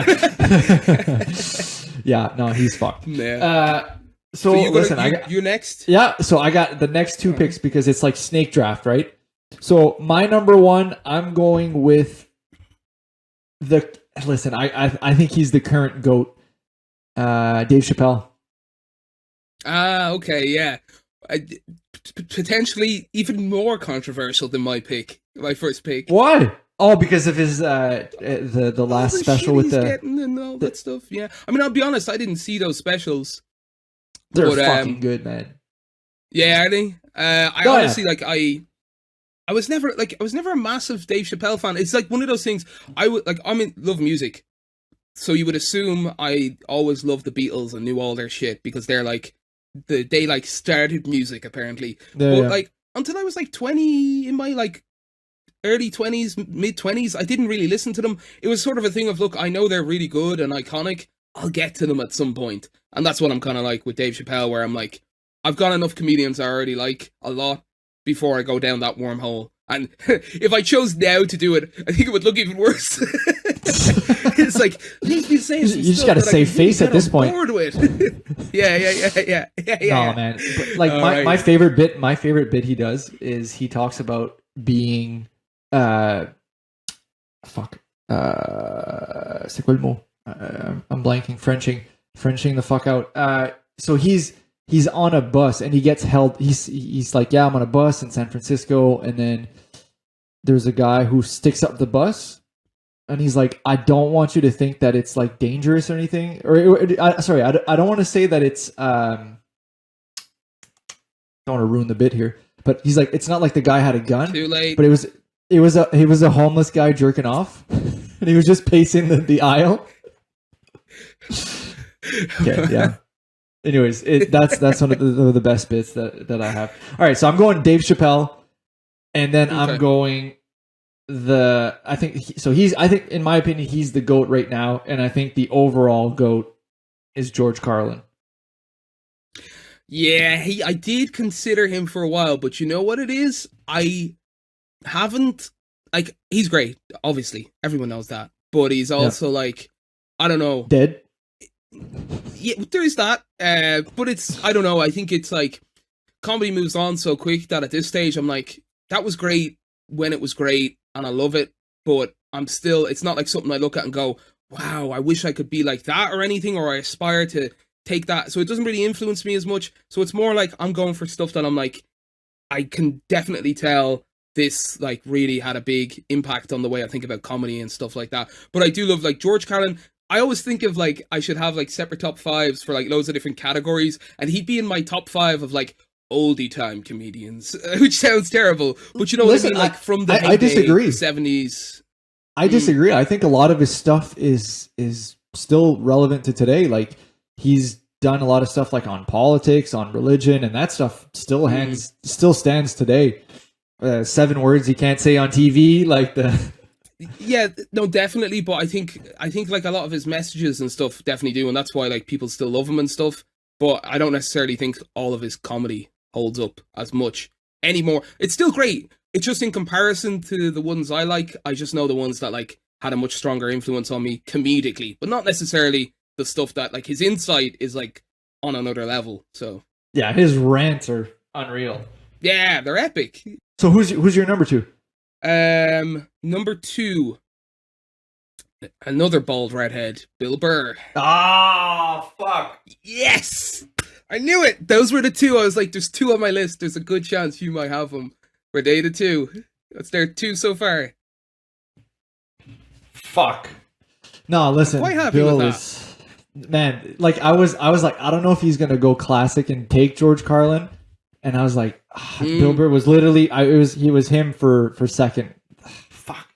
Yeah, no, he's fucked. Yeah. So listen, you next? Yeah, so I got the next 2 picks because it's like snake draft, right? So my number 1, I'm going with Listen, I think he's the current GOAT, Dave Chappelle. Okay, yeah. Potentially even more controversial than my first pick. Why? Oh, because of his the last All the special shit with he's the getting and all that stuff. Yeah, I mean, I'll be honest, I didn't see those specials. they're But, fucking good, man. Yeah, are they? I Oh, yeah. honestly like I was never a massive Dave Chappelle fan. It's like one of those things. Love music, so you would assume I always loved the Beatles and knew all their shit because they're like they like started music apparently. Yeah, But yeah. like until I was like 20, in my like early 20s, mid 20s, I didn't really listen to them. It was sort of a thing of, look, I know they're really good and iconic. I'll get to them at some point. And that's what I'm kind of like with Dave Chappelle, where I'm like, I've got enough comedians I already like a lot before I go down that wormhole. And if I chose now to do it, I think it would look even worse. It's like, he's been saying some You just stuff gotta that I save can really face at get this on point. board with. Yeah. No, man. But, like All my right. favorite bit he does is he talks about being c'est quoi le mot? I'm blanking. Frenching the fuck out. So he's on a bus and he gets held. He's like, yeah, I'm on a bus in San Francisco, and then there's a guy who sticks up the bus, and he's like, I don't want you to think that it's like dangerous or anything. Sorry, I don't want to say that it's. Don't want to ruin the bit here, but he's like, it's not like the guy had a gun. Too late. But it was a homeless guy jerking off, and he was just pacing the aisle. Okay, yeah. Anyways, that's one of the best bits that I have. All right, so I'm going Dave Chappelle, and then Okay. I'm going I think in my opinion he's the GOAT right now, and I think the overall GOAT is George Carlin. Yeah, I did consider him for a while, but you know what it is? I haven't, like, he's great, obviously. Everyone knows that. But he's also, like, I don't know. Dead. Yeah, there is that. But it's, I don't know, I think it's, like, comedy moves on so quick that at this stage, I'm like, that was great when it was great, and I love it, but I'm still, it's not like something I look at and go, wow, I wish I could be like that or anything, or I aspire to take that. So it doesn't really influence me as much. So it's more like I'm going for stuff that I'm like, I can definitely tell this like really had a big impact on the way I think about comedy and stuff like that. But I do love like George Carlin. I always think of like I should have like separate top fives for like loads of different categories, and he'd be in my top five of like oldie time comedians, which sounds terrible, but you know Listen, what I mean? Like from the I disagree. 70s. I disagree. I think a lot of his stuff is still relevant to today. Like he's done a lot of stuff like on politics, on religion, and that stuff still still stands today. 7 words you can't say on TV, like the. Yeah, no, definitely. But I think like a lot of his messages and stuff definitely do, and that's why like people still love him and stuff. But I don't necessarily think all of his comedy holds up as much anymore. It's still great. It's just in comparison to the ones I like, I just know the ones that like had a much stronger influence on me comedically, but not necessarily the stuff that like his insight is like on another level. So yeah, his rants are unreal. Yeah, they're epic. So who's your number 2? Number 2, another bald redhead, Bill Burr. Ah, fuck. Yes, I knew it. Those were the 2. I was like, there's 2 on my list. There's a good chance you might have them. Were they the 2? That's their 2 so far. Fuck. No, listen, I'm quite happy Bill with is man. Like I was like, I don't know if he's gonna go classic and take George Carlin, and I was like, Bill Burr was literally, he was him for second. Fuck,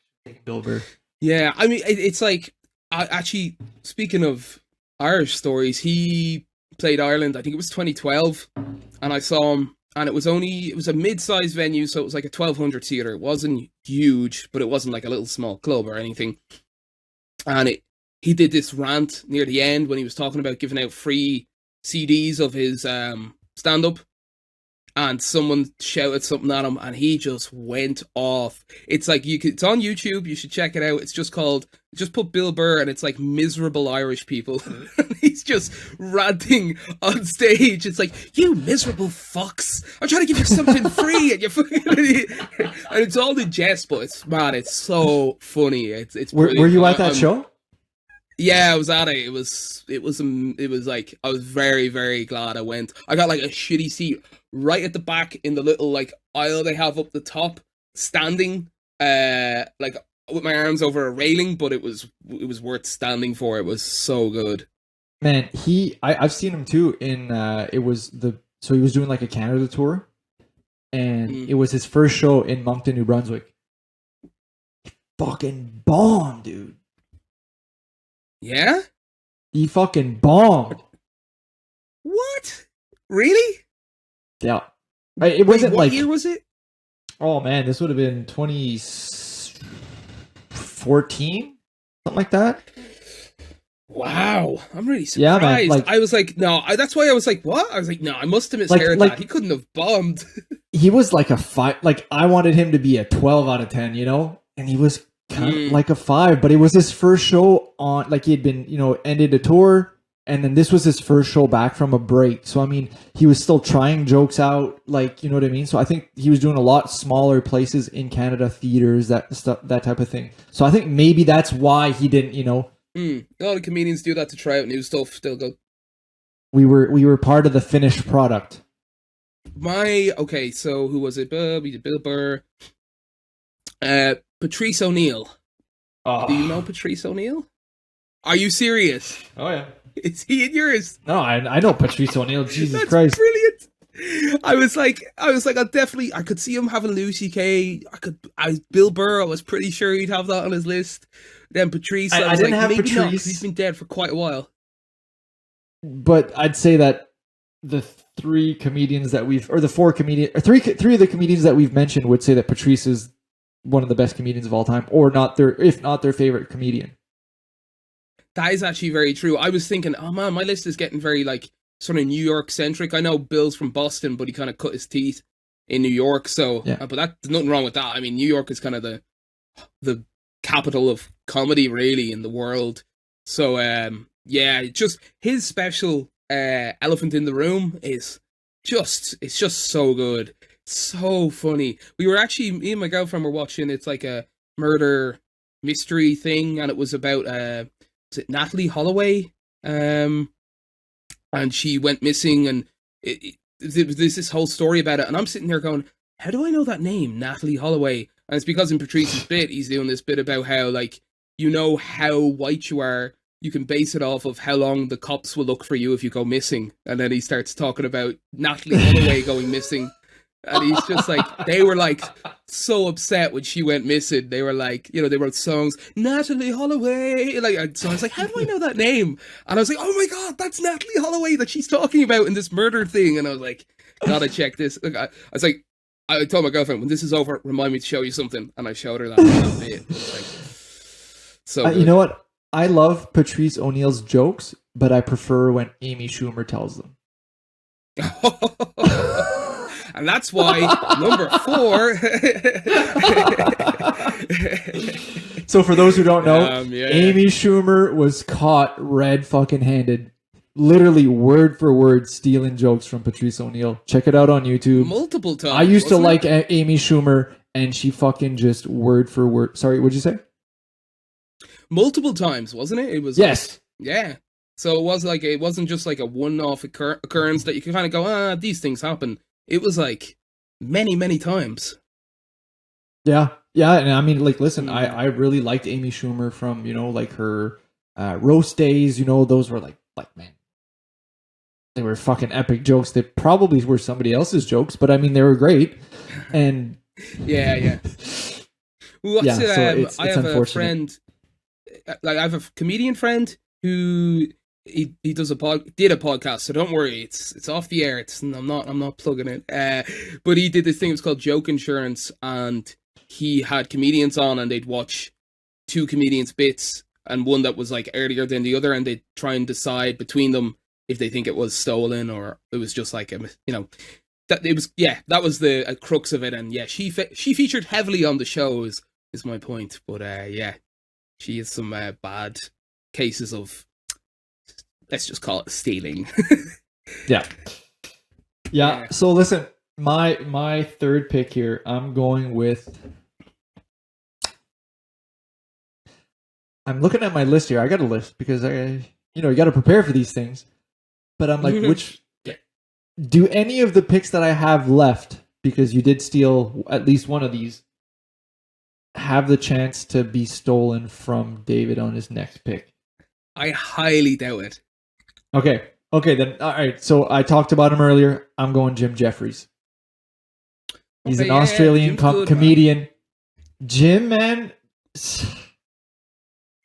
Bill Burr. Yeah, I mean, it's like, actually, speaking of Irish stories, he played Ireland, I think it was 2012, and I saw him, and it was a mid-sized venue, so it was like a 1,200 seater. It wasn't huge, but it wasn't like a little small club or anything. And he did this rant near the end when he was talking about giving out free CDs of his stand-up, and someone shouted something at him, and he just went off. It's like it's on YouTube. You should check it out. It's just put Bill Burr, and it's like miserable Irish people. He's just ranting on stage. It's like, you miserable fucks! I'm trying to give you something free, and you fucking. And it's all in jest, but it's so funny. It's. Were you at that show? Yeah, I was at it. It was like, I was very, very glad I went. I got like a shitty seat right at the back in the little like aisle they have up the top, standing like with my arms over a railing, but it was worth standing for. It was so good. Man, I've seen him too in so he was doing like a Canada tour, and it was his first show in Moncton, New Brunswick. Fucking bombed, dude. Yeah? He fucking bombed. What? Really? Yeah. It wasn't what like... year was it? Oh man, this would have been 2014? Something like that? Wow. I'm really surprised. Yeah, man, like, I was like, no, that's why I was like, what? I was like, no, I must have misheard that. He couldn't have bombed. He was like a 5. Like, I wanted him to be a 12 out of 10, you know? And he was kind of like a 5, but it was his first show on, like, he had been, ended a tour, and then this was his first show back from a break. So I mean, he was still trying jokes out, like, you know what I mean? So I think he was doing a lot smaller places in Canada, theaters, that stuff, that type of thing. So I think maybe that's why he didn't, A lot of comedians do that to try out new stuff. Still go. We were part of the finished product. So who was it? We did Bill Burr. Patrice O'Neill. Oh. Do you know Patrice O'Neill? Are you serious? Oh yeah. Is he in yours? No, I know Patrice O'Neill. Jesus That's Christ, brilliant. I was like, I could see him having Lucy Kay. Bill Burr. I was pretty sure he'd have that on his list. Then Patrice. I didn't like, have maybe Patrice. not, 'cause he's been dead for quite a while. But I'd say that the three comedians that three of the comedians that we've mentioned would say that Patrice is one of the best comedians of all time, or if not their favorite comedian. That is actually very true. I was thinking, oh man, my list is getting very like sort of New York centric. I know Bill's from Boston, but he kind of cut his teeth in New York. So, yeah. But there's nothing wrong with that. I mean, New York is kind of the capital of comedy, really, in the world. So, just his special Elephant in the Room it's just so good, so funny. We were actually, me and my girlfriend were watching. It's like a murder mystery thing, and it was about was it Natalie Holloway? And she went missing, and there's this whole story about it. And I'm sitting there going, how do I know that name, Natalie Holloway? And it's because in Patrice's bit, he's doing this bit about how, like, how white you are. You can base it off of how long the cops will look for you if you go missing. And then he starts talking about Natalie Holloway going missing. And he's just like, they were like so upset when she went missing. They were like, they wrote songs, Natalie Holloway. So I was like, how do I know that name? And I was like, oh my God, that's Natalie Holloway that she's talking about in this murder thing. And I was like, gotta check this. Look, I was like, I told my girlfriend, when this is over, remind me to show you something. And I showed her that bit. Like, so you know what? I love Patrice O'Neill's jokes, but I prefer when Amy Schumer tells them. And that's why number 4. So for those who don't know, yeah. Amy Schumer was caught red fucking handed, literally word for word stealing jokes from Patrice O'Neill. Check it out on YouTube. Multiple times. I used to like Amy Schumer, and she fucking just word for word. Sorry, what'd you say? Multiple times, wasn't it? It was. Yes. Yeah. So it wasn't just like a one-off occurrence that you can kind of go, these things happen. It was like many, many times. Yeah. Yeah. And I mean, like, listen, I really liked Amy Schumer from, like her roast days, those were like, man, they were fucking epic jokes. They probably were somebody else's jokes, but I mean, they were great. And yeah. Well, yeah, so it's I have unfortunate. A friend, like I have a comedian friend who he did a podcast, so don't worry, it's off the air. I'm not plugging it. But he did this thing. It was called Joke Insurance, and he had comedians on, and they'd watch 2 comedians' bits, and one that was like earlier than the other, and they'd try and decide between them if they think it was stolen or it was just like that was the crux of it. And yeah, she featured heavily on the show is my point. But she has some bad cases of, let's just call it stealing. Yeah. So listen, my third pick here, I'm going with. I'm looking at my list here. I got a list because you got to prepare for these things. But I'm like, which do any of the picks that I have left, because you did steal at least one of these, have the chance to be stolen from David on his next pick? I highly doubt it. Okay, then. All right. So I talked about him earlier. I'm going Jim Jeffries. He's Okay, an yeah, Australian Jim's good, comedian. Man. Jim, man,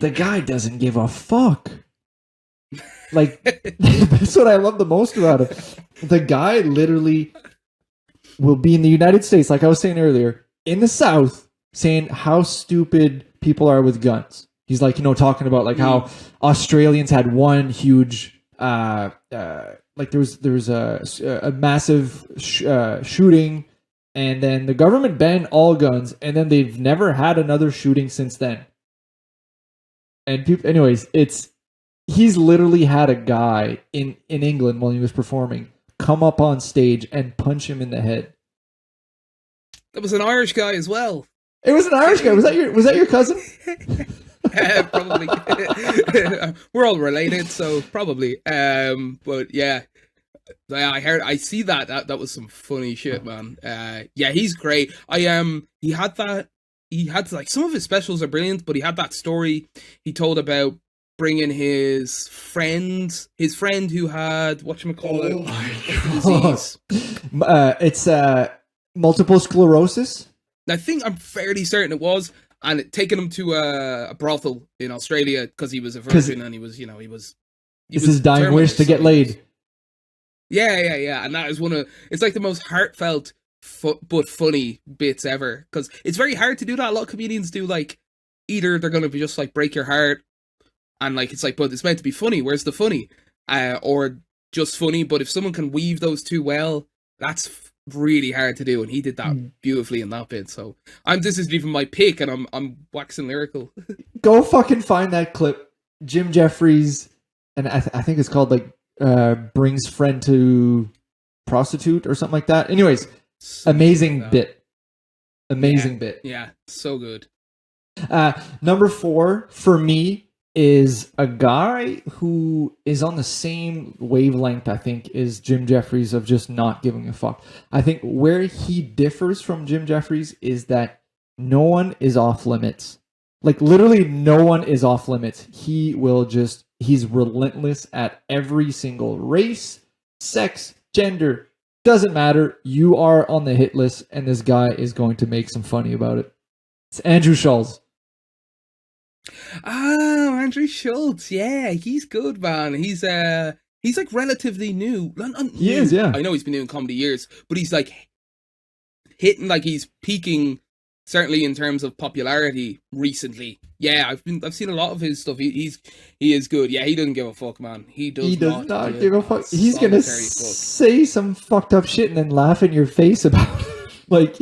the guy doesn't give a fuck. Like, that's what I love the most about him. The guy literally will be in the United States, like I was saying earlier, in the South, saying how stupid people are with guns. He's like, talking about like how Australians had one huge, like there was a massive shooting, and then the government banned all guns, and then they've never had another shooting since then. And people, anyways, he's literally had a guy in England while he was performing come up on stage and punch him in the head. That was an Irish guy as well. It was an Irish guy. Was that your cousin? Probably. We're all related, so probably. But yeah, I see that. That was some funny shit, man. Yeah, he's great. He had like some of his specials are brilliant, but he had that story he told about bringing his friend who had disease. It's multiple sclerosis. I think I'm fairly certain it was, and taking him to a brothel in Australia because he was a virgin and he was his dying wish to get laid. Yeah, and that is it's like the most heartfelt but funny bits ever, because it's very hard to do that. A lot of comedians do, like, either they're gonna be just like break your heart and like it's like, but it's meant to be funny, where's the funny, or just funny. But if someone can weave those two well, that's really hard to do, and he did that beautifully in that bit. So this isn't even my pick, and I'm waxing lyrical. Go fucking find that clip. Jim Jeffries, and I think it's called like brings friend to prostitute or something like that. Anyways, amazing bit. Amazing bit. Yeah, so good. Number 4 for me is a guy who is on the same wavelength, I think, is Jim Jeffries, of just not giving a fuck. I think where he differs from Jim Jeffries is that no one is off limits. Like, literally no one is off limits. He's relentless at every single race, sex, gender. Doesn't matter. You are on the hit list, and this guy is going to make some funny about it. It's Andrew Schulz. Oh, Andrew Schulz. Yeah, he's good, man. He's like relatively new. He is, yeah. I know he's been doing comedy years, but he's like hitting, like he's peaking, certainly in terms of popularity recently. Yeah, I've seen a lot of his stuff. He is good. Yeah, he doesn't give a fuck, man. He does not give a fuck. He's gonna say some fucked up shit and then laugh in your face about it. Like,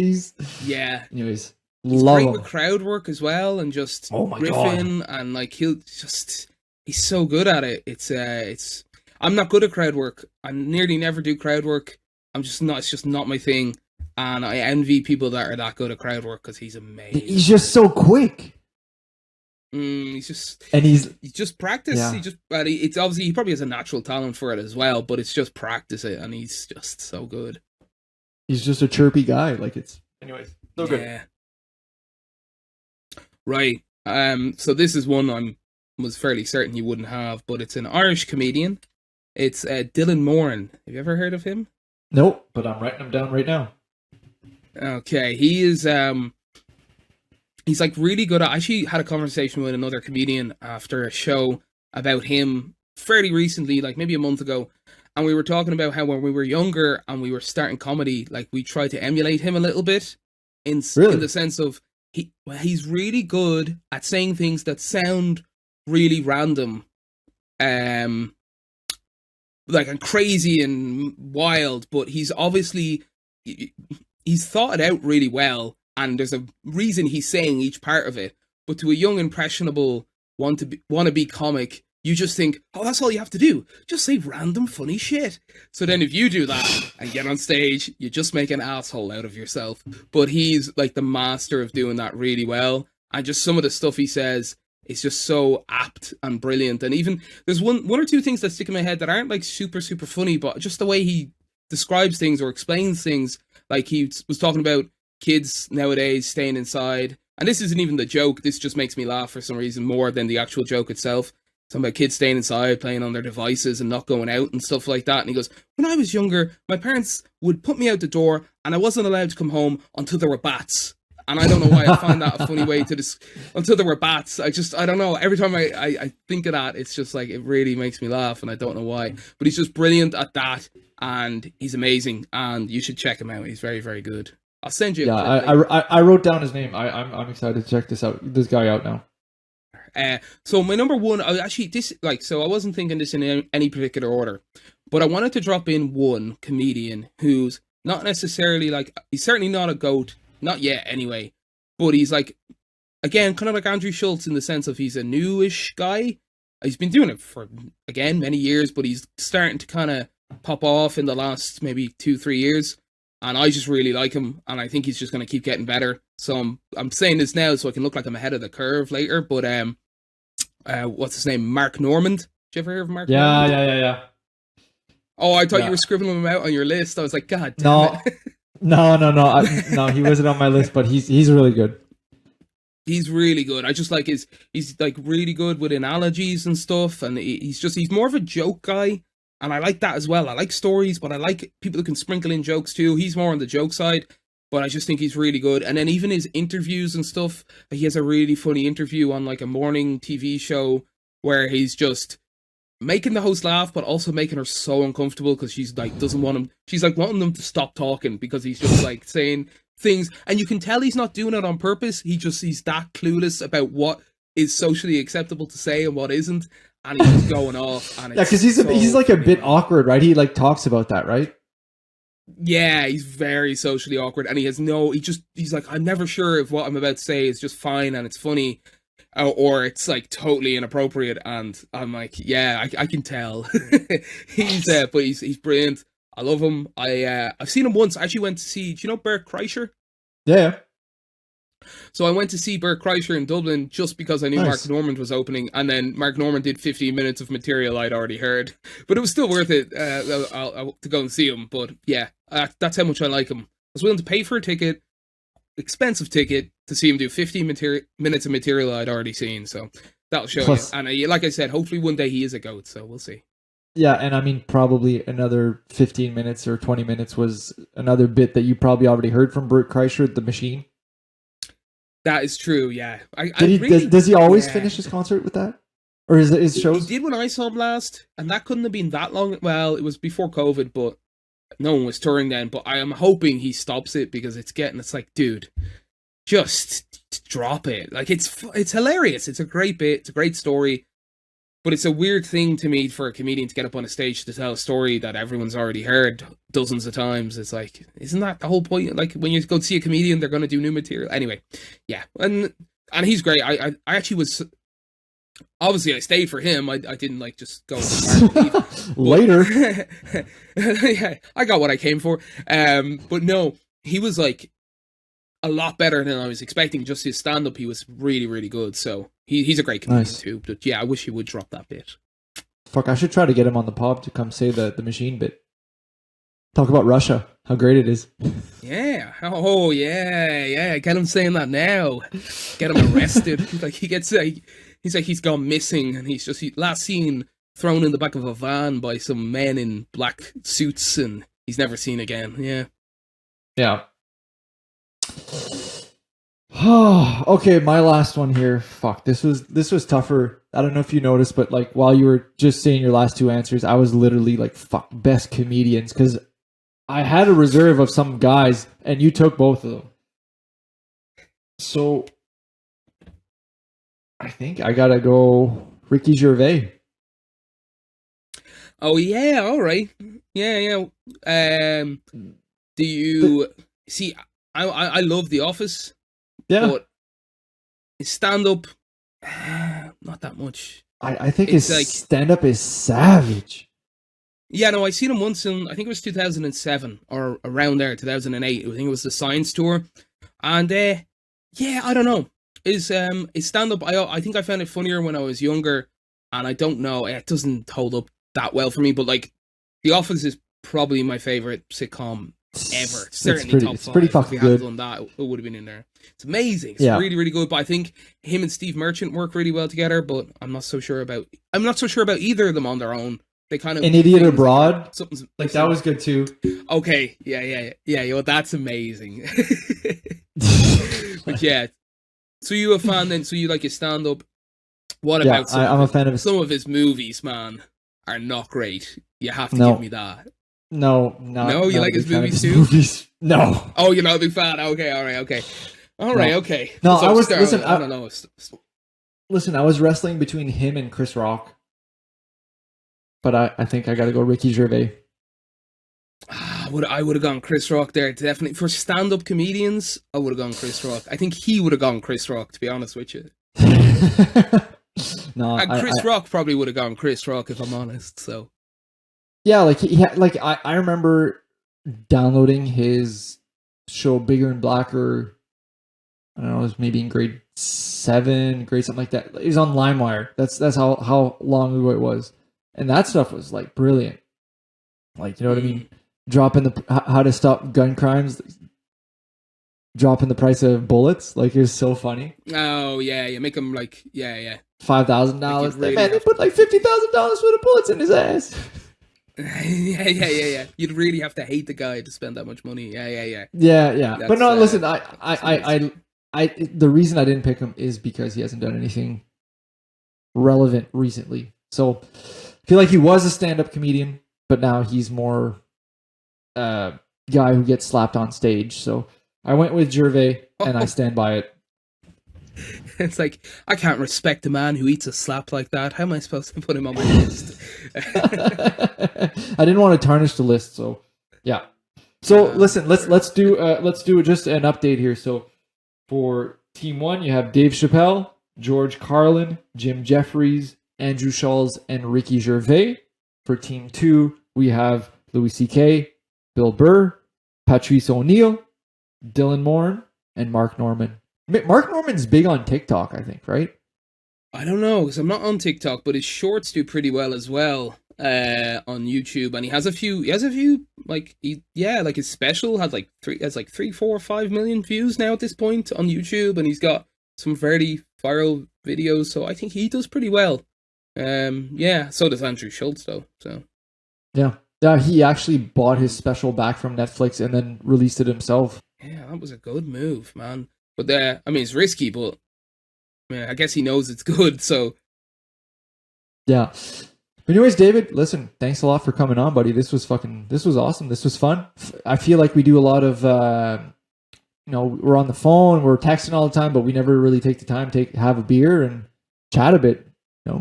yeah. Anyways, he's love great him. with crowd work as well, and just riffing, and like he's so good at it. It's I'm not good at crowd work. I nearly never do crowd work. It's just not my thing. And I envy people that are that good at crowd work, because he's amazing. He's just so quick. He's just practice. Yeah. It's obviously, he probably has a natural talent for it as well, but it's just practice it, and he's just so good. He's just a chirpy guy. Like, it's anyways. So good. Yeah. Right. So this is one I was fairly certain you wouldn't have, but it's an Irish comedian. It's Dylan Moran. Have you ever heard of him? Nope, but I'm writing him down right now. Okay, he is he's like really good. I actually had a conversation with another comedian after a show about him fairly recently, like maybe a month ago, and we were talking about how when we were younger and we were starting comedy, like we tried to emulate him a little bit in the sense of he's really good at saying things that sound really random, like, and crazy and wild, but he's obviously he's thought it out really well, and there's a reason he's saying each part of it. But to a young, impressionable, wannabe comic, you just think, oh, that's all you have to do. Just say random funny shit. So then if you do that and get on stage, you just make an asshole out of yourself. But he's like the master of doing that really well. And just some of the stuff he says is just so apt and brilliant. And even there's one or two things that stick in my head that aren't like super, super funny, but just the way he describes things or explains things. Like he was talking about kids nowadays staying inside And this isn't even the joke. This just makes me laugh for some reason more than the actual joke itself. Talking about kids staying inside, playing on their devices and not going out and stuff like that. And he goes, when I was younger, my parents would put me out the door and I wasn't allowed to come home until there were bats. And I don't know why I find that a funny way to until there were bats. I don't know. Every time I think of that, it's just like, it really makes me laugh and I don't know why. But he's just brilliant at that and he's amazing and you should check him out. He's very, very good. I'll send you. Yeah, I wrote down his name. I'm excited to check this guy out now. So my number one, I wasn't thinking this in any particular order, but I wanted to drop in one comedian who's not necessarily like, he's certainly not a GOAT, not yet anyway, but he's like, again, kind of like Andrew Schultz in the sense of he's a newish guy. He's been doing it for, again, many years, but he's starting to kind of pop off in the last maybe 2-3 years. And I just really like him, and I think he's just going to keep getting better. So I'm saying this now so I can look like I'm ahead of the curve later. But what's his name? Mark Normand. Did you ever hear of Mark? Normand? Yeah. Oh, I thought you were scribbling him out on your list. I was like, God damn it. No. No, he wasn't on my list, but he's really good. He's really good. I just like he's like really good with analogies and stuff, and he's more of a joke guy. And I like that as well. I like stories, but I like people who can sprinkle in jokes too. He's more on the joke side, but I just think he's really good. And then even his interviews and stuff, he has a really funny interview on like a morning TV show where he's just making the host laugh, but also making her so uncomfortable because she's like she's like wanting them to stop talking because he's just like saying things, and you can tell he's not doing it on purpose. He's that clueless about what is socially acceptable to say and what isn't. And he's just going off. And because he's like a bit awkward, right? He like talks about that, right? Yeah, he's very socially awkward, and he's like, I'm never sure if what I'm about to say is just fine and it's funny, or it's like totally inappropriate. And I'm like, yeah, I can tell. But he's brilliant. I love him. I've seen him once. I actually went to see. Do you know Bert Kreischer? Yeah. So I went to see Bert Kreischer in Dublin just because I knew Mark Normand was opening, and then Mark Normand did 15 minutes of material I'd already heard. But it was still worth it to go and see him. But yeah, that's how much I like him. I was willing to pay for a ticket, expensive ticket, to see him do 15 minutes of material I'd already seen. So that'll show you. And like I said, hopefully one day he is a GOAT, so we'll see. Yeah, and I mean, probably another 15 minutes or 20 minutes was another bit that you probably already heard from Bert Kreischer, The Machine. That is true, yeah. Does he always finish his concert with that? Or is it his shows? He did when I saw him last, and that couldn't have been that long. Well, it was before COVID, but no one was touring then. But I am hoping he stops it because it's like, dude, just drop it. Like, it's hilarious. It's a great bit. It's a great story. But it's a weird thing to me for a comedian to get up on a stage to tell a story that everyone's already heard dozens of times. It's like, isn't that the whole point? Like, when you go see a comedian, they're going to do new material. Anyway, yeah. And he's great. I actually was... Obviously, I stayed for him. I didn't, like, just go later. Yeah, I got what I came for. But no, he was, like, a lot better than I was expecting. Just his stand-up, he was really, really good. So he's a great comedian too. But yeah, I wish he would drop that bit. Fuck, I should try to get him on the pod to come say the Machine bit. Talk about Russia, how great it is. Yeah. Oh, yeah. Get him saying that now. Get him arrested. Like, he's like he's gone missing, and he's last seen thrown in the back of a van by some men in black suits, and he's never seen again. Yeah. Yeah. Okay, my last one here. Fuck, this was tougher. I don't know if you noticed, but like while you were just saying your last two answers, I was literally like, fuck, best comedians, because I had a reserve of some guys, and you took both of them. So I think I gotta go Ricky Gervais. Oh yeah, all right. Yeah. Do you see? I love The Office. Yeah. But his stand-up, not that much. I think his like, stand-up is savage. Yeah, no, I seen him once in, I think it was 2007, or around there, 2008. I think it was the Science Tour. And, yeah, I don't know. His stand-up, I think I found it funnier when I was younger, and I don't know, it doesn't hold up that well for me, but, like, The Office is probably my favourite sitcom ever. Certainly top 5. It's pretty fucking if we good. hadn't done that, it would have been in there. It's amazing. It's Yeah. really, really good. But I think him and Steve Merchant work really well together. But I'm not so sure about either of them on their own. They kind of An Idiot things Abroad, something's like that was good too. okay. Yeah. Yo, that's amazing. But yeah, so you a fan then? So you like his stand up? What Yeah, about I'm a fan of his. some of his movies? Man, are not great. You have to No. give me that. No, You not like a his big fan of movies his too? Movies. No. Oh, you're not a big fan. Okay, all right, okay. No, So I was- Star- listen, I don't know. Listen, I was wrestling between him and Chris Rock, but I think I got to go Ricky Gervais. I would have gone Chris Rock there, definitely. For stand-up comedians, I would have gone Chris Rock. I think he would have gone Chris Rock, to be honest with you. No, And Chris Rock probably would have gone Chris Rock, if I'm honest. So yeah, like like I remember downloading his show Bigger and Blacker. I don't know, it was maybe in grade 7, grade something like that. It was on LimeWire. That's how long ago it was, and that stuff was like brilliant. Like, you know what I mean? Dropping how to stop gun crimes, dropping the price of bullets. Like, it was so funny. oh yeah, you make him like yeah. $5,000. Like, Man, they put like $50,000 worth of bullets in his ass. yeah. You'd really have to hate the guy to spend that much money. Yeah. Yeah. But no, That's, listen, I the reason I didn't pick him is because he hasn't done anything relevant recently. So I feel like he was a stand-up comedian, but now he's more guy who gets slapped on stage. So I went with Gervais, and I stand by it. It's like, I can't respect a man who eats a slap like that. How am I supposed to put him on my list? I didn't want to tarnish the list, so yeah. So listen, let's do just an update here. So for Team 1, you have Dave Chappelle, George Carlin, Jim Jeffries, Andrew Schulz, and Ricky Gervais. For Team 2, we have Louis C.K., Bill Burr, Patrice O'Neill, Dylan Moran, and Mark Norman. Mark Norman's big on TikTok, I think, right? I don't know, because I'm not on TikTok, but his shorts do pretty well as well on YouTube, and he has a few like like his special has like 3, 4, 5 million views now at this point on YouTube, and he's got some very viral videos, so I think he does pretty well. So does Andrew Schulz though. So yeah, he actually bought his special back from Netflix and then released it himself. Yeah, that was a good move, man. But I mean, it's risky, but I guess he knows it's good. So yeah. But anyways, David, listen, thanks a lot for coming on, buddy. This was awesome. This was fun. I feel like we do a lot of, we're on the phone, we're texting all the time, but we never really take the time to have a beer and chat a bit.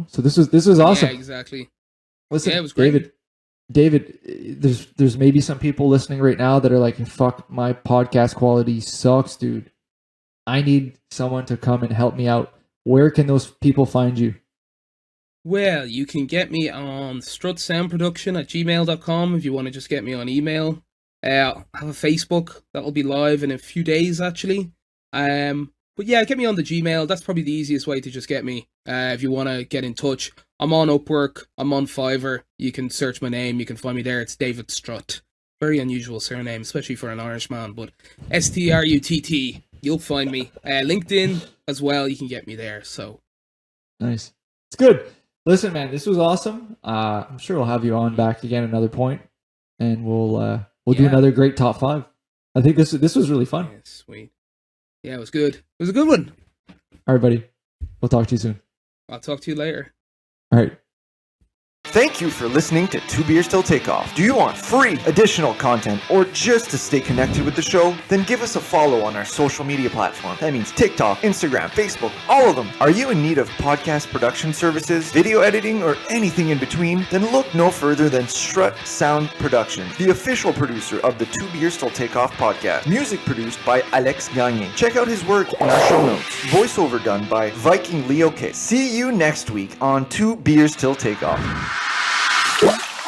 So this was awesome. Yeah, exactly. Listen, it was great. David, there's maybe some people listening right now that are like, fuck, my podcast quality sucks, dude. I need someone to come and help me out. Where can those people find you? Well, you can get me on strutsoundproduction@gmail.com if you want to just get me on email. I have a Facebook that'll be live in a few days, actually. But yeah, get me on the Gmail. That's probably the easiest way to just get me if you want to get in touch. I'm on Upwork. I'm on Fiverr. You can search my name. You can find me there. It's David Strutt. Very unusual surname, especially for an Irishman, but Strutt. You'll find me. LinkedIn as well. You can get me there. So nice. It's good. Listen, man, this was awesome. I'm sure we'll have you on back again another point, and we'll do another great top 5. I think this was really fun. Yeah, sweet. Yeah, it was good. It was a good one. All right, buddy. We'll talk to you soon. I'll talk to you later. All right. Thank you for listening to Two Beers Till Takeoff. Do you want free additional content or just to stay connected with the show? Then give us a follow on our social media platform. That means TikTok, Instagram, Facebook, all of them. Are you in need of podcast production services, video editing, or anything in between? Then look no further than Strut Sound Productions, the official producer of the Two Beers Till Takeoff podcast. Music produced by Alex Gagne. Check out his work in our show notes. Voiceover done by Viking Leo K. See you next week on Two Beers Till Takeoff.